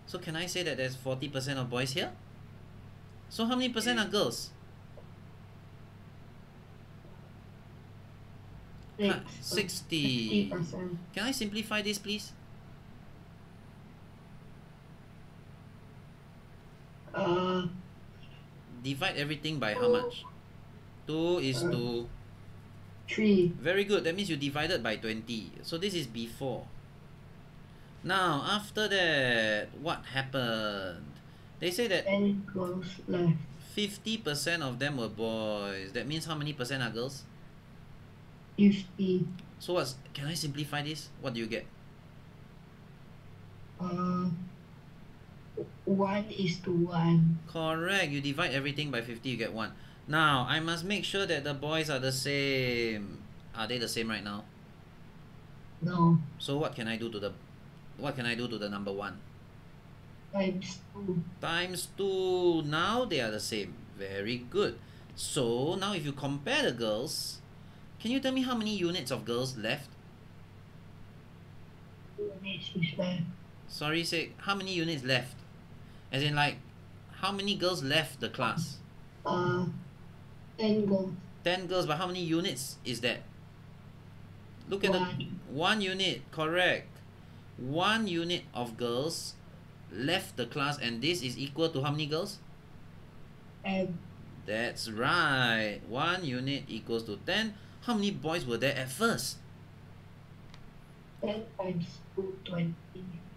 So can I say that there's 40% of boys here? So how many percent are girls? 60. 50%. Can I simplify this, please? Divide everything by how much? 2 is to 3. Very good. That means you divided by 20. So this is before. Now, after that, what happened? They say that 10 girls left. 50% of them were boys. That means how many percent are girls? 50. So what's, can I simplify this? What do you get? 1:1. Correct. You divide everything by 50, you get 1. Now, I must make sure that the boys are the same. Are they the same right now? No. So what can I do to the number 1? Times 2. Times 2. Now they are the same. Very good. So now if you compare the girls, can you tell me how many units of girls left? Units is left. Sorry, say how many units left? As in like, how many girls left the class? 10 girls. 10 girls, but how many units is that? Look at the 1 unit, correct. 1 unit of girls left the class, and this is equal to how many girls? 10. That's right. 1 unit equals to 10. How many boys were there at first? 10 times 2, 20.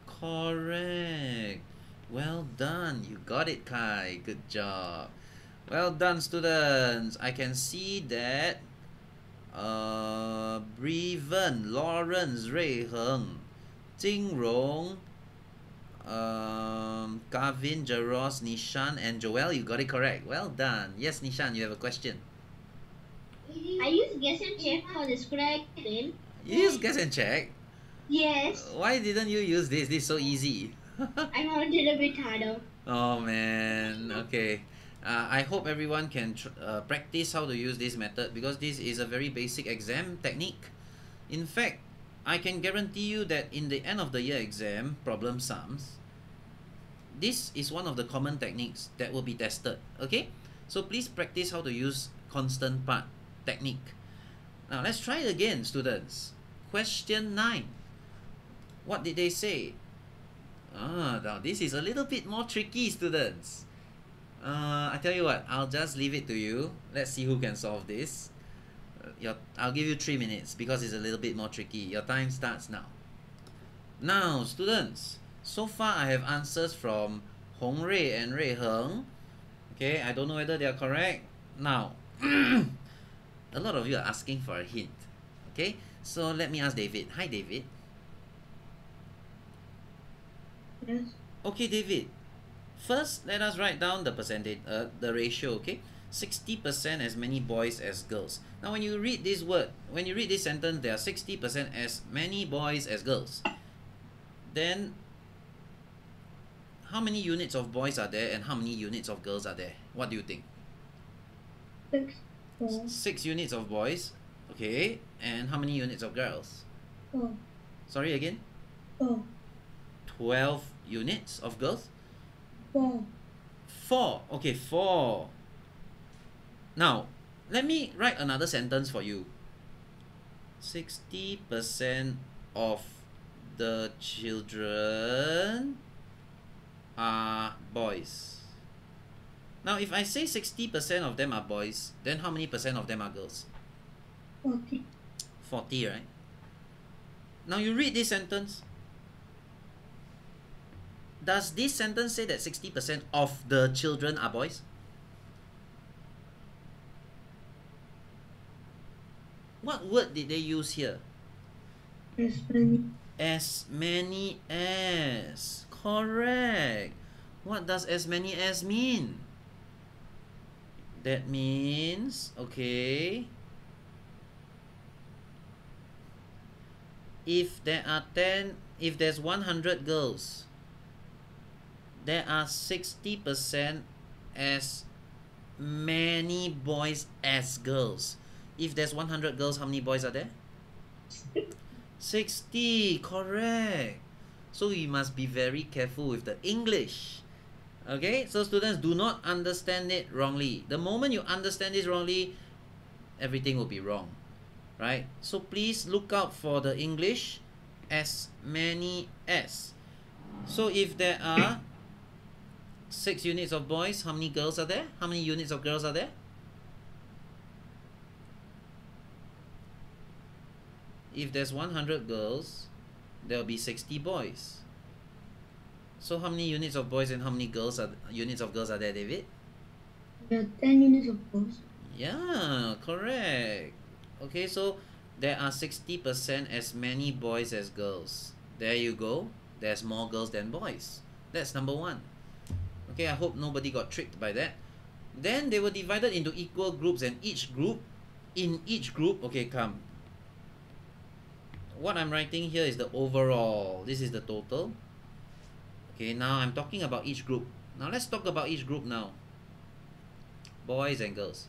Correct. Well done. You got it, Kai. Good job. Well done, students. I can see that Breven, Lawrence, Rui Heng, Jing Rong, Gavin, Jaros, Nishan, and Joel, you got it correct. Well done. Yes, Nishan, you have a question. I use guess and check for this, correct? You use guess and check? Yes. Why didn't you use this? This is so easy. I found it a bit harder. Oh man, okay. I hope everyone can practice how to use this method, because this is a very basic exam technique. In fact, I can guarantee you that in the end of the year exam problem sums, this is one of the common techniques that will be tested. Okay, so please practice how to use constant part technique. Now let's try it again, students. Question 9. What did they say? Now this is a little bit more tricky, students. I tell you what, I'll just leave it to you. Let's see who can solve this. I'll give you 3 minutes because it's a little bit more tricky. Your time starts now. Now, students, so far I have answers from Hong Rui and Rui Heng. Okay, I don't know whether they are correct. Now, a lot of you are asking for a hint. Okay, so let me ask David. Hi, David. Yes. Okay, David. First, let us write down the percentage, the ratio. Okay, 60% as many boys as girls. Now, when you read this word, when you read this sentence, there are 60% as many boys as girls. Then, how many units of boys are there and how many units of girls are there? What do you think? 6. 6 units of boys. Okay, and how many units of girls? 4. Sorry again? 4. 12 units of girls? 4. 4. Okay, 4. Now, let me write another sentence for you. 60% of the children are boys. Now, if I say 60% of them are boys, then how many percent of them are girls? 40. 40, right? Now, you read this sentence. Does this sentence say that 60% of the children are boys? What word did they use here? As many. As many as. Correct. What does as many as mean? That means, okay, if there's 100 girls, there are 60% as many boys as girls. If there's 100 girls, how many boys are there? 60, correct. So you must be very careful with the English. Okay, so students, do not understand it wrongly. The moment you understand this wrongly, everything will be wrong, right? So please look out for the English, as many as. So if there are 6 units of boys, how many girls are there? How many units of girls are there? If there's 100 girls, there will be 60 boys. So how many units of boys and how many units of girls are there, David? There are 10 units of boys. Yeah, correct. Okay, so there are 60% as many boys as girls. There you go. There's more girls than boys. That's number 1. Okay, I hope nobody got tricked by that. Then they were divided into equal groups, and in each group, okay, come. What I'm writing here is the overall. This is the total. Okay, now I'm talking about each group. Now let's talk about each group now. Boys and girls.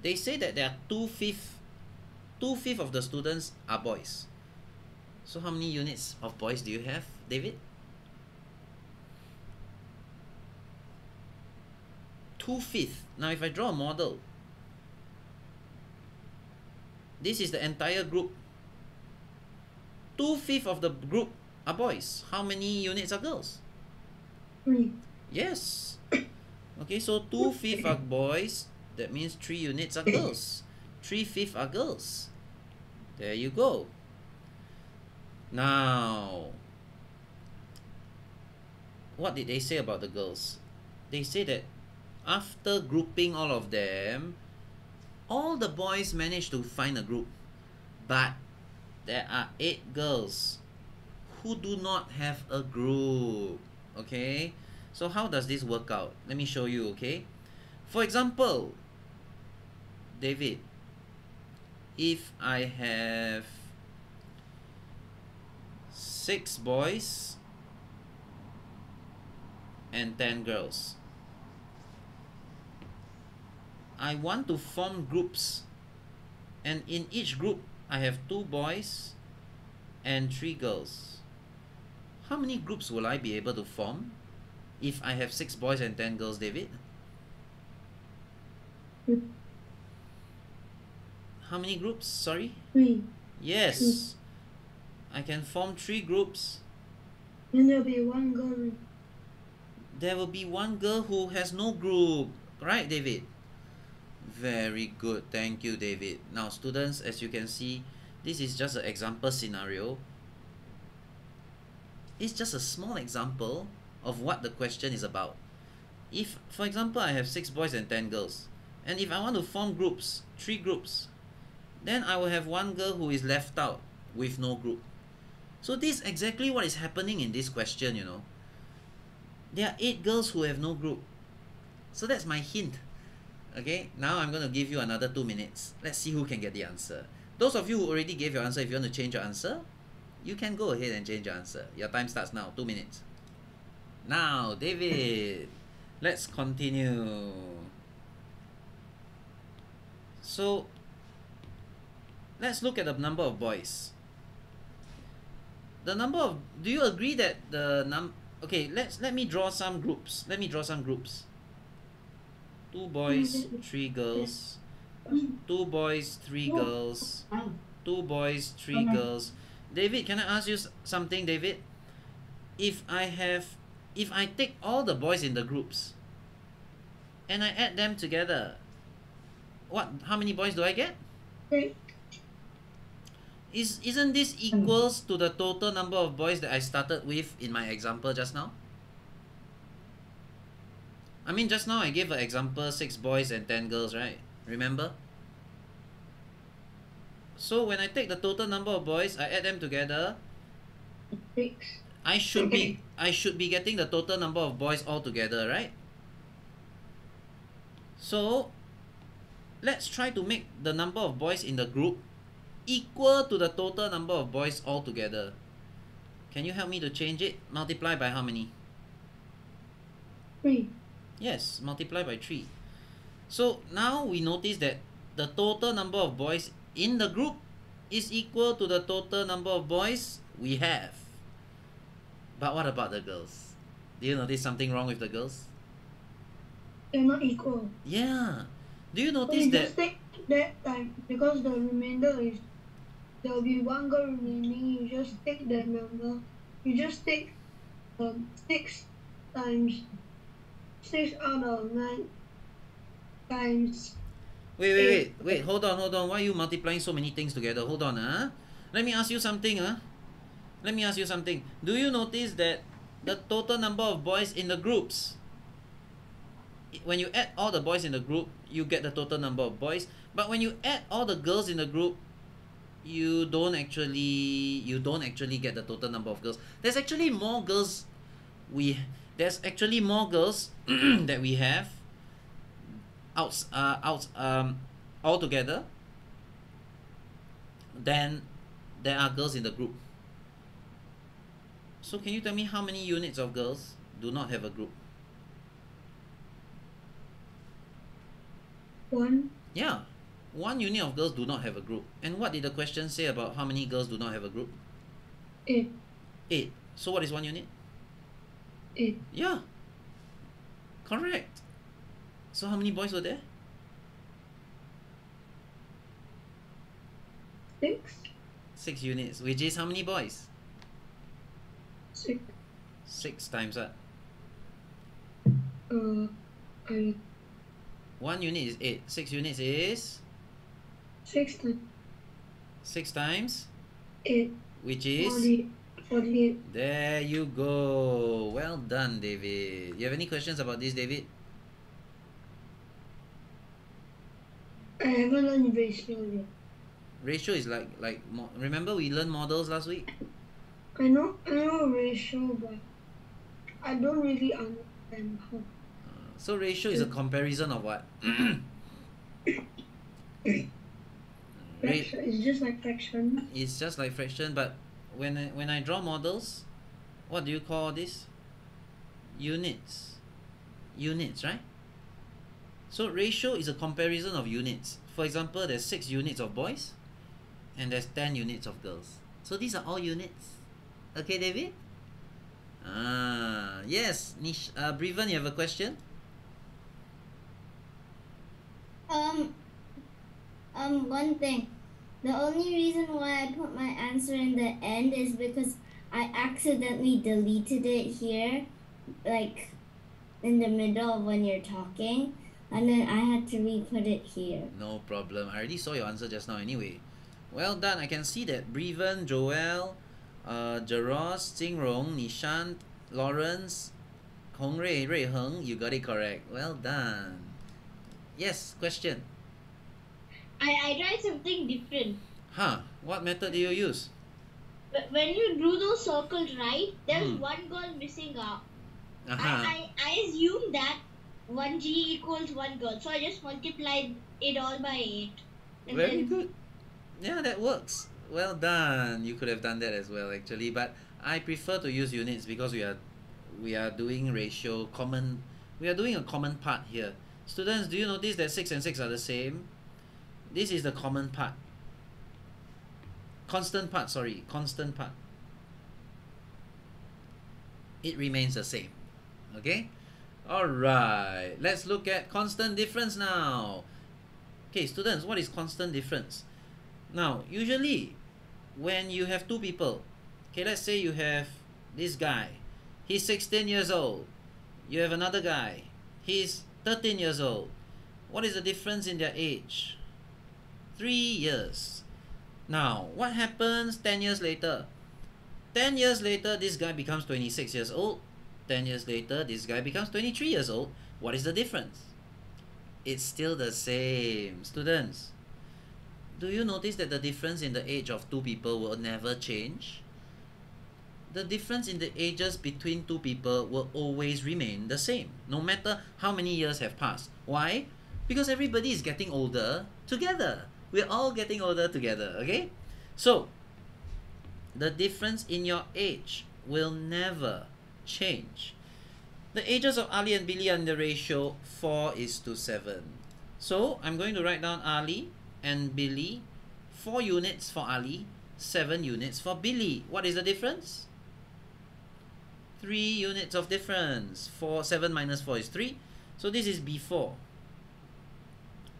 They say that there are 2/5 of the students are boys. So how many units of boys do you have, David? 2/5. Now if I draw a model, this is the entire group. 2/5 of the group are boys. How many units are girls? 3. Yes. Okay, so 2/5 are boys. That means 3 units are girls. 3/5 are girls. There you go. Now, what did they say about the girls? They say that after grouping all of them, all the boys managed to find a group, but there are 8 girls who do not have a group. Okay, so how does this work out? Let me show you. Okay, for example, David, if I have 6 boys and 10 girls, I want to form groups, and in each group I have 2 boys and 3 girls. How many groups will I be able to form if I have 6 boys and 10 girls, David? How many groups? Sorry? 3. Yes. I can form 3 groups. Then there'll be 1 girl. There will be 1 girl who has no group. Right, David? Very good. Thank you, David. Now, students, as you can see, this is just an example scenario. It's just a small example of what the question is about. If, for example, I have 6 boys and 10 girls, and if I want to form groups, 3 groups, then I will have 1 girl who is left out with no group. So this is exactly what is happening in this question, you know. There are 8 girls who have no group. So that's my hint. Okay, now I'm going to give you another 2 minutes. Let's see who can get the answer. Those of you who already gave your answer, if you want to change your answer, you can go ahead and change your answer. Your time starts now, 2 minutes. Now, David, let's continue. So, let's look at the number of boys. The number of, do you agree that okay, let me draw some groups. 2 boys, 3 girls. 2 boys, 3 girls. 2 boys, 3 girls. David, can I ask you something, David? If I take all the boys in the groups and I add them together, how many boys do I get? 3. Isn't this equals to the total number of boys that I started with in my example just now? I mean, just now I gave an example, 6 boys and 10 girls, right? Remember? So when I take the total number of boys, I add them together, 6. I should be getting the total number of boys altogether, right? So let's try to make the number of boys in the group equal to the total number of boys altogether. Can you help me to change it? Multiply by how many? 3. Yes, multiply by 3. So now we notice that the total number of boys in the group is equal to the total number of boys we have. But what about the girls? Do you notice something wrong with the girls? They're not equal. Yeah. Do you So notice you that? just take that time because the remainder is there will be one girl remaining. You just take that number. You just take 6 times 6 out of 9 times. Wait. Hold on. Why are you multiplying so many things together? Hold on, Let me ask you something, Let me ask you something. Do you notice that the total number of boys in the groups, when you add all the boys in the group, you get the total number of boys. But when you add all the girls in the group, you don't actually get the total number of girls. There's actually more girls that we have altogether than there are girls in the group. So can you tell me how many units of girls do not have a group? 1. Yeah, 1 unit of girls do not have a group. And what did the question say about how many girls do not have a group? 8. 8. So what is 1 unit? 8. Yeah, correct. So how many boys were there? 6. 6 units, which is how many boys? 6. 6 times what? I 1 unit is 8. 6 units is 6 times 6 times 8. which is 48. there you go. Well done, David. You have any questions about this, David? I haven't learned ratio yet. Ratio is remember we learned models last week? I know ratio, but I don't really understand how. So ratio is a comparison of what? Fraction is just like fraction. It's just like fraction, but when I draw models, what do you call this? Units, right? So ratio is a comparison of units. For example, there's 6 units of boys and there's 10 units of girls. So these are all units. Okay, David? Yes. Breven, you have a question? One thing. The only reason why I put my answer in the end is because I accidentally deleted it here, like in the middle of when you're talking, and then I had to re-put it here. No problem. I already saw your answer just now anyway. Well done. I can see that Breven, Joel, Jaros, Jingrong, Nishant, Lawrence, Hong Rui, Rui Heng, you got it correct. Well done. Yes, question. I tried something different. What method do you use? But when you drew those circles, right, there's one girl missing out. I assumed that 1G equals 1 girl, so I just multiplied it all by 8. Very good. Yeah, that works. Well done. You could have done that as well, actually, but I prefer to use units because we are doing ratio common. We are doing a common part here. Students, do you notice that 6 and 6 are the same? This is the common part. Constant part. It remains the same. Okay? Alright. Let's look at constant difference now. Okay, students, what is constant difference? Now, usually, when you have 2 people, okay, let's say you have this guy. He's 16 years old. You have another guy. He's 13 years old. What is the difference in their age? 3 years. Now, what happens 10 years later? 10 years later, this guy becomes 26 years old. 10 years later, this guy becomes 23 years old. What is the difference? It's still the same. Students, do you notice that the difference in the age of 2 people will never change? the difference in the ages between two people will always remain the same, no matter how many years have passed. Why? Because everybody is getting older together. We're all getting older together, okay? So, the difference in your age will never change. The ages of Ali and Billy are in the ratio 4:7. So, I'm going to write down Ali and Billy, 4 units for Ali, 7 units for Billy. What is the difference? 3 units of difference. 7 minus 4 is 3. So this is before.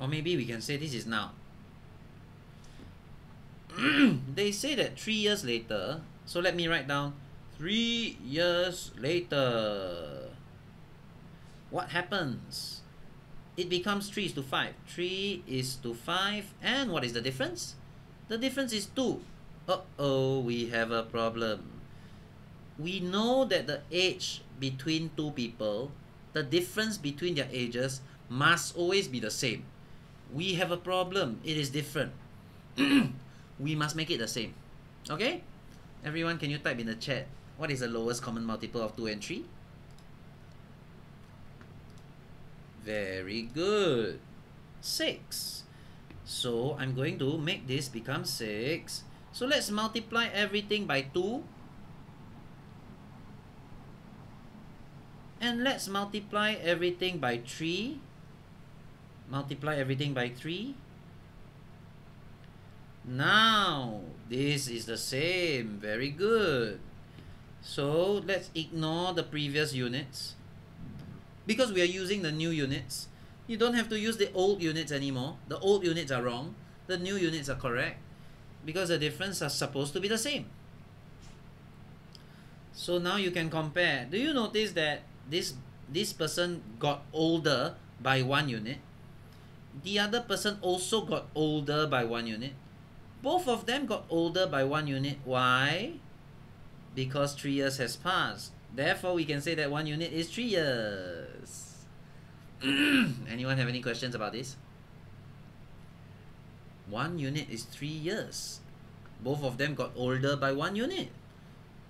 Or maybe we can say this is now. They say that 3 years later. So let me write down 3 years later. What happens? It becomes 3:5. 3:5. And what is the difference? The difference is 2. Uh-oh, we have a problem. We know that the age between two people, the difference between their ages must always be the same. We have a problem. It is different. We must make it the same. Okay? Everyone, can you type in the chat, what is the lowest common multiple of 2 and 3? Very good. 6. So I'm going to make this become 6. So let's multiply everything by 2. And let's multiply everything by 3. Multiply everything by 3. Now, this is the same. Very good. So, let's ignore the previous units. Because we are using the new units, you don't have to use the old units anymore. The old units are wrong. The new units are correct. Because the difference are supposed to be the same. So now you can compare. Do you notice that this person got older by 1 unit? The other person also got older by 1 unit. Both of them got older by 1 unit. Why? Because 3 years has passed. Therefore, we can say that 1 unit is 3 years. Anyone have any questions about this? 1 unit is 3 years. Both of them got older by 1 unit,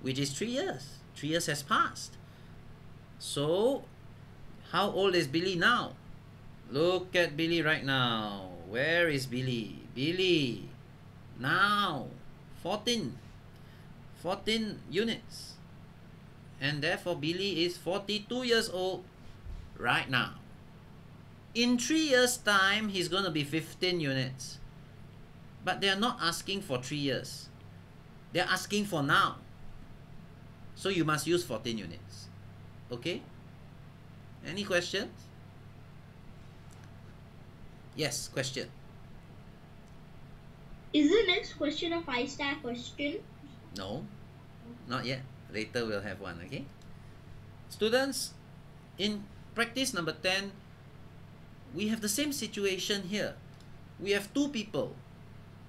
which is 3 years. 3 years has passed. So, how old is Billy now? Look at Billy right now. Where is Billy? Billy. Now. 14. 14 units. And therefore, Billy is 42 years old right now. In 3 years' time, he's going to be 15 units. But they're not asking for 3 years. They're asking for now. So you must use 14 units. Okay? Any questions? Yes, question. Is the next question a 5-star question? No, not yet. Later we'll have one, okay? Students, in practice number 10, we have the same situation here. We have 2 people.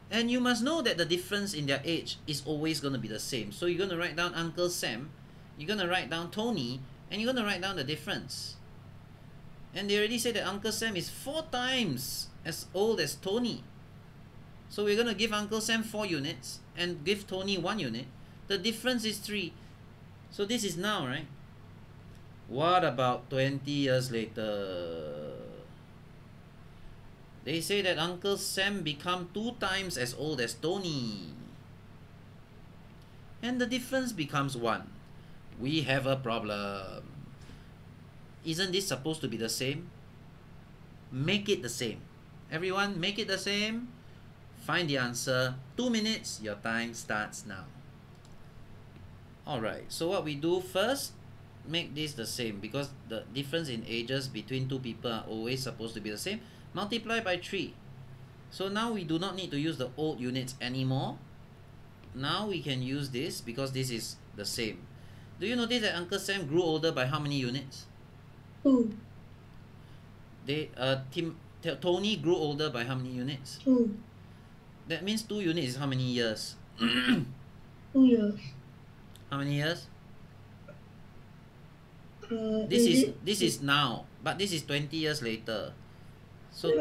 And you must know that the difference in their age is always going to be the same. So you're going to write down Uncle Sam, you're going to write down Tony, and you're going to write down the difference. And they already said that Uncle Sam is 4 times as old as Tony. So we're going to give Uncle Sam 4 units and give Tony 1 unit. The difference is 3. So this is now, right? What about 20 years later? They say that Uncle Sam become 2 times as old as Tony. And the difference becomes 1. We have a problem. Isn't this supposed to be the same? Make it the same. Everyone, make it the same. Find the answer. 2 minutes. Your time starts now. Alright, so what we do first, make this the same because the difference in ages between 2 people are always supposed to be the same. Multiply by 3. So now we do not need to use the old units anymore. Now we can use this because this is the same. Do you notice that Uncle Sam grew older by how many units? 2. Tony grew older by how many units? 2. That means 2 units is how many years? 2 years. How many years? This is now, but this is 20 years later. So 2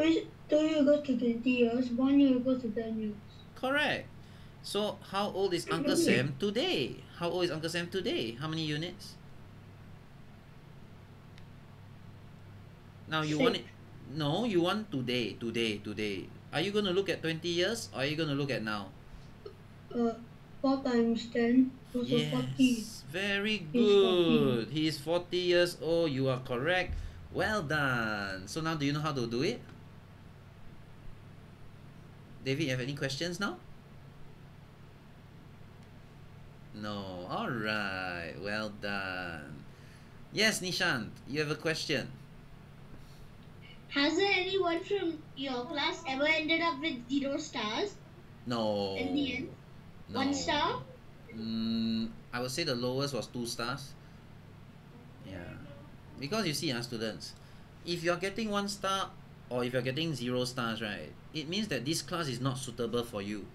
years goes to 20 years, 1 year goes to 10 years. correct. So how old is Uncle Sam today? How old is Uncle Sam today? How many units? Now you want it. No, you want today, today. Are you going to look at 20 years or are you going to look at now? 4 times 10, also 40. Yes, very He's 40. good. He is 40 years old. You are correct. Well done. So now do you know how to do it? David, you have any questions now? No. All right. Well done. Yes, Nishant, you have a question. Has there anyone from your class ever ended up with 0 stars No. in the end? No. 1 star? I would say the lowest was 2 stars. Yeah. Because you see, students, if you're getting 1 star or if you're getting 0 stars, right, it means that this class is not suitable for you.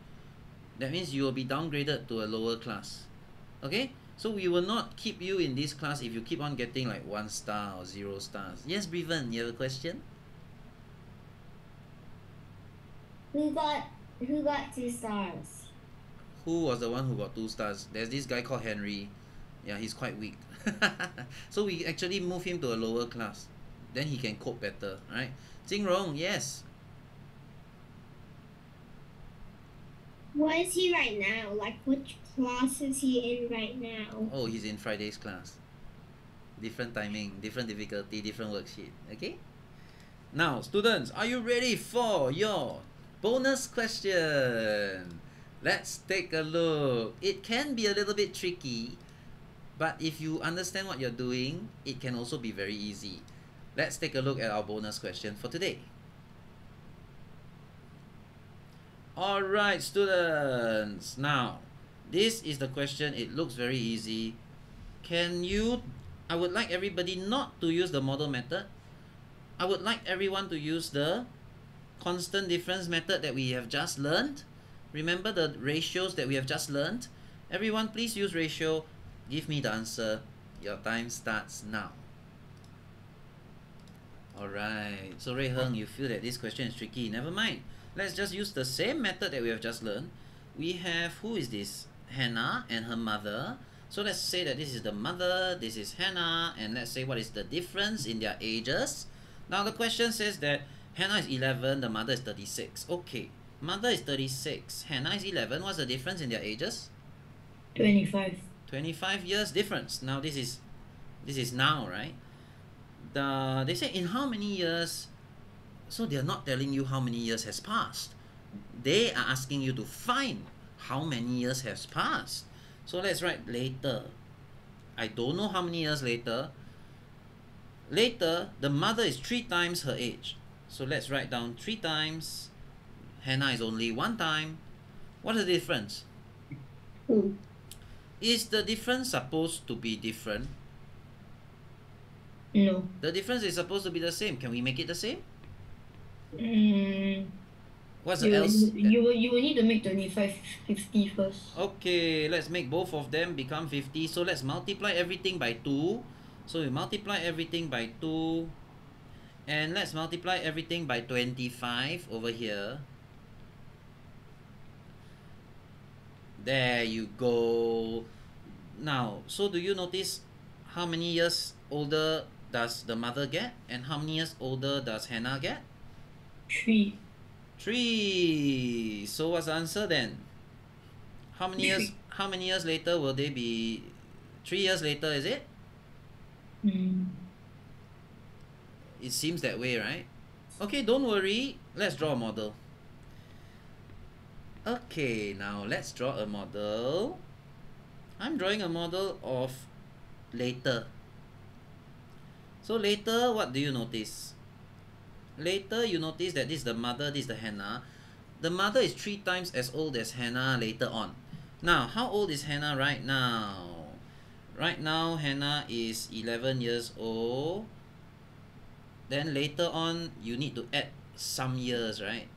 That means you will be downgraded to a lower class. Okay? So we will not keep you in this class if you keep on getting like 1 star or 0 stars. Yes, Breven, you have a question? Who got 2 stars? Who was the one who got 2 stars? There's this guy called Henry. Yeah, he's quite weak. So we actually move him to a lower class. Then he can cope better, right? Jing Rong, yes. What is he right now? Like, which class is he in right now? Oh, he's in Friday's class. Different timing, different difficulty, different worksheet. Okay? Now, students, are you ready for your bonus question? Let's take a look. It can be a little bit tricky, but if you understand what you're doing, it can also be very easy. Let's take a look at our bonus question for today. Alright, students. Now, this is the question. It looks very easy. I would like everybody not to use the model method. I would like everyone to use the constant difference method that we have just learned. Remember the ratios that we have just learned? Everyone, please use ratio. Give me the answer. Your time starts now. Alright, so Rui Heng, you feel that this question is tricky. Never mind. Let's just use the same method that we have just learned. We have, who is this? Hannah and her mother. So let's say that this is the mother, this is Hannah, and let's say what is the difference in their ages. Now the question says that Hannah is 11, the mother is 36. Okay, mother is 36, Hannah is 11. What's the difference in their ages? 25. 25 years difference. Now this is now, right? They say in how many years. So they are not telling you how many years has passed. They are asking you to find how many years has passed. So let's write later. I don't know how many years later. Later, the mother is 3 times her age. So let's write down 3 times. Hannah is only 1 time. What is the difference? Is the difference supposed to be different? No. The difference is supposed to be the same. Can we make it the same? What's the else? You will need to make 25 50 first. Okay, let's make both of them become 50. So let's multiply everything by 2. So we multiply everything by 2. And let's multiply everything by 25 over here. There you go. Now, so do you notice how many years older does the mother get? And how many years older does Hannah get? 3. 3. So what's the answer then? How many years? How many years later will they be? 3 years later, is it? It seems that way, right? Okay, don't worry. Let's draw a model. Okay, now let's draw a model. I'm drawing a model of later. So later, what do you notice? Later, you notice that this is the mother, this is the Hannah. The mother is 3 times as old as Hannah later on. Now, how old is Hannah right now? Right now, Hannah is 11 years old. Then later on, you need to add some years, right?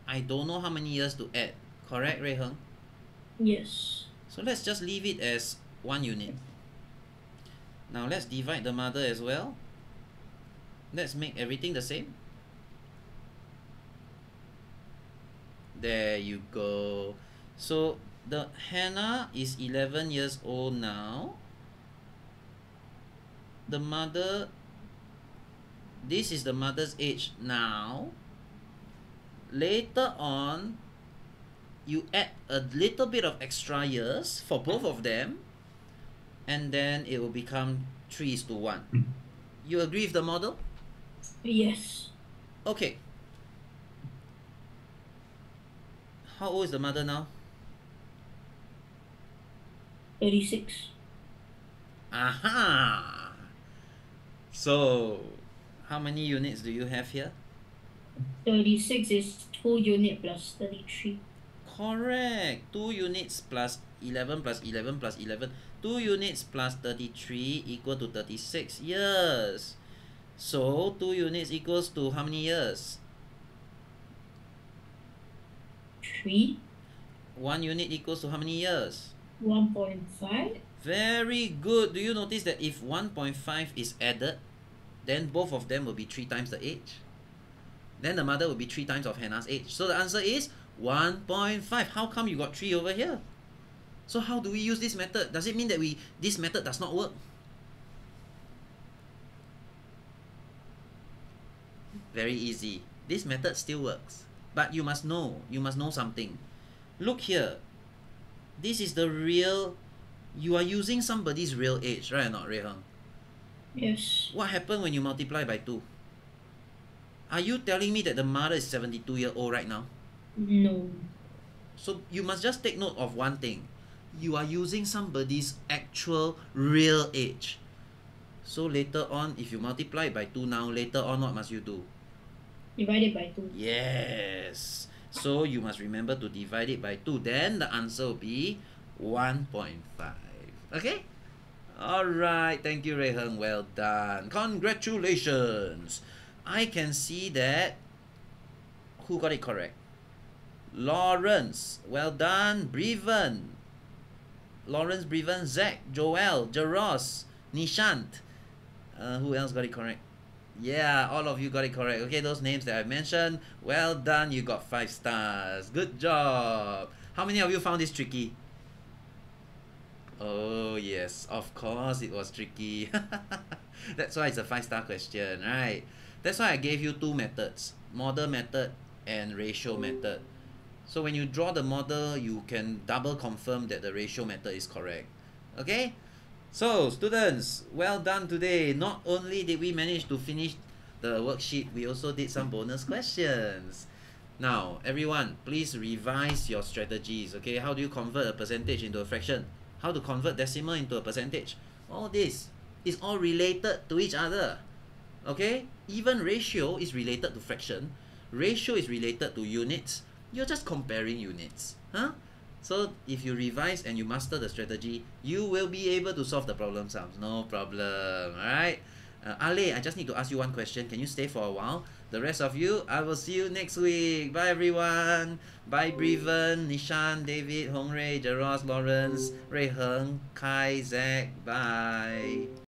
I don't know how many years to add. Correct, Rui Heng? Yes. So let's just leave it as 1 unit. Now let's divide the mother as well. Let's make everything the same. There you go. So The Hannah is 11 years old now. The mother, this is the mother's age now. Later on, you add a little bit of extra years for both of them, and then it will become 3:1. You agree with the model? Yes. Okay. How old is the mother now? 36. Aha! So, how many units do you have here? 36 is 2 unit plus 33. Correct. 2 units plus 11 plus 11 plus 11. 2 units plus 33 equal to 36 years. So, 2 units equals to how many years? 3. 1 unit equals to how many years? 1.5. Very good. Do you notice that if 1.5 is added, then both of them will be 3 times the age? Then the mother will be 3 times of Hannah's age. So the answer is 1.5. How come you got 3 over here? So how do we use this method? Does it mean that this method does not work? Very easy. This method still works. But you must know something. Look here. This is the real, you are using somebody's real age, right or not, Rui Heng? Yes. What happened when you multiply by 2? Are you telling me that the mother is 72-year-old right now? No. So you must just take note of one thing. You are using somebody's actual real age. So later on, if you multiply by 2 now, later on what must you do? Divide it by 2. Yes. So you must remember to divide it by 2. Then the answer will be 1.5. Okay? Alright, thank you, Rui Heng. Well done. Congratulations. I can see that. Who got it correct? Lawrence. Well done. Breven. Lawrence, Breven, Zach, Joel, Jaros, Nishant. Who else got it correct? Yeah, all of you got it correct. Okay, those names that I mentioned. Well done. You got 5 stars. Good job. How many of you found this tricky? Oh, yes. Of course, it was tricky. That's why it's a 5-star question, right? That's why I gave you 2 methods. Model method and ratio method. So when you draw the model, you can double confirm that the ratio method is correct. Okay? So, students, well done today. Not only did we manage to finish the worksheet, we also did some bonus questions. Now, everyone, please revise your strategies. Okay? How do you convert a percentage into a fraction? How to convert decimal into a percentage? All this is all related to each other. Okay? Even ratio is related to fraction. Ratio is related to units. You're just comparing units. Huh? So if you revise and you master the strategy, you will be able to solve the problem sums. No problem. Alright? Ale, I just need to ask you one question. Can you stay for a while? The rest of you, I will see you next week. Bye everyone. Bye Breven, Nishan, David, Hongray, Jaros, Lawrence, Rui Heng, Kai, Zach. Bye.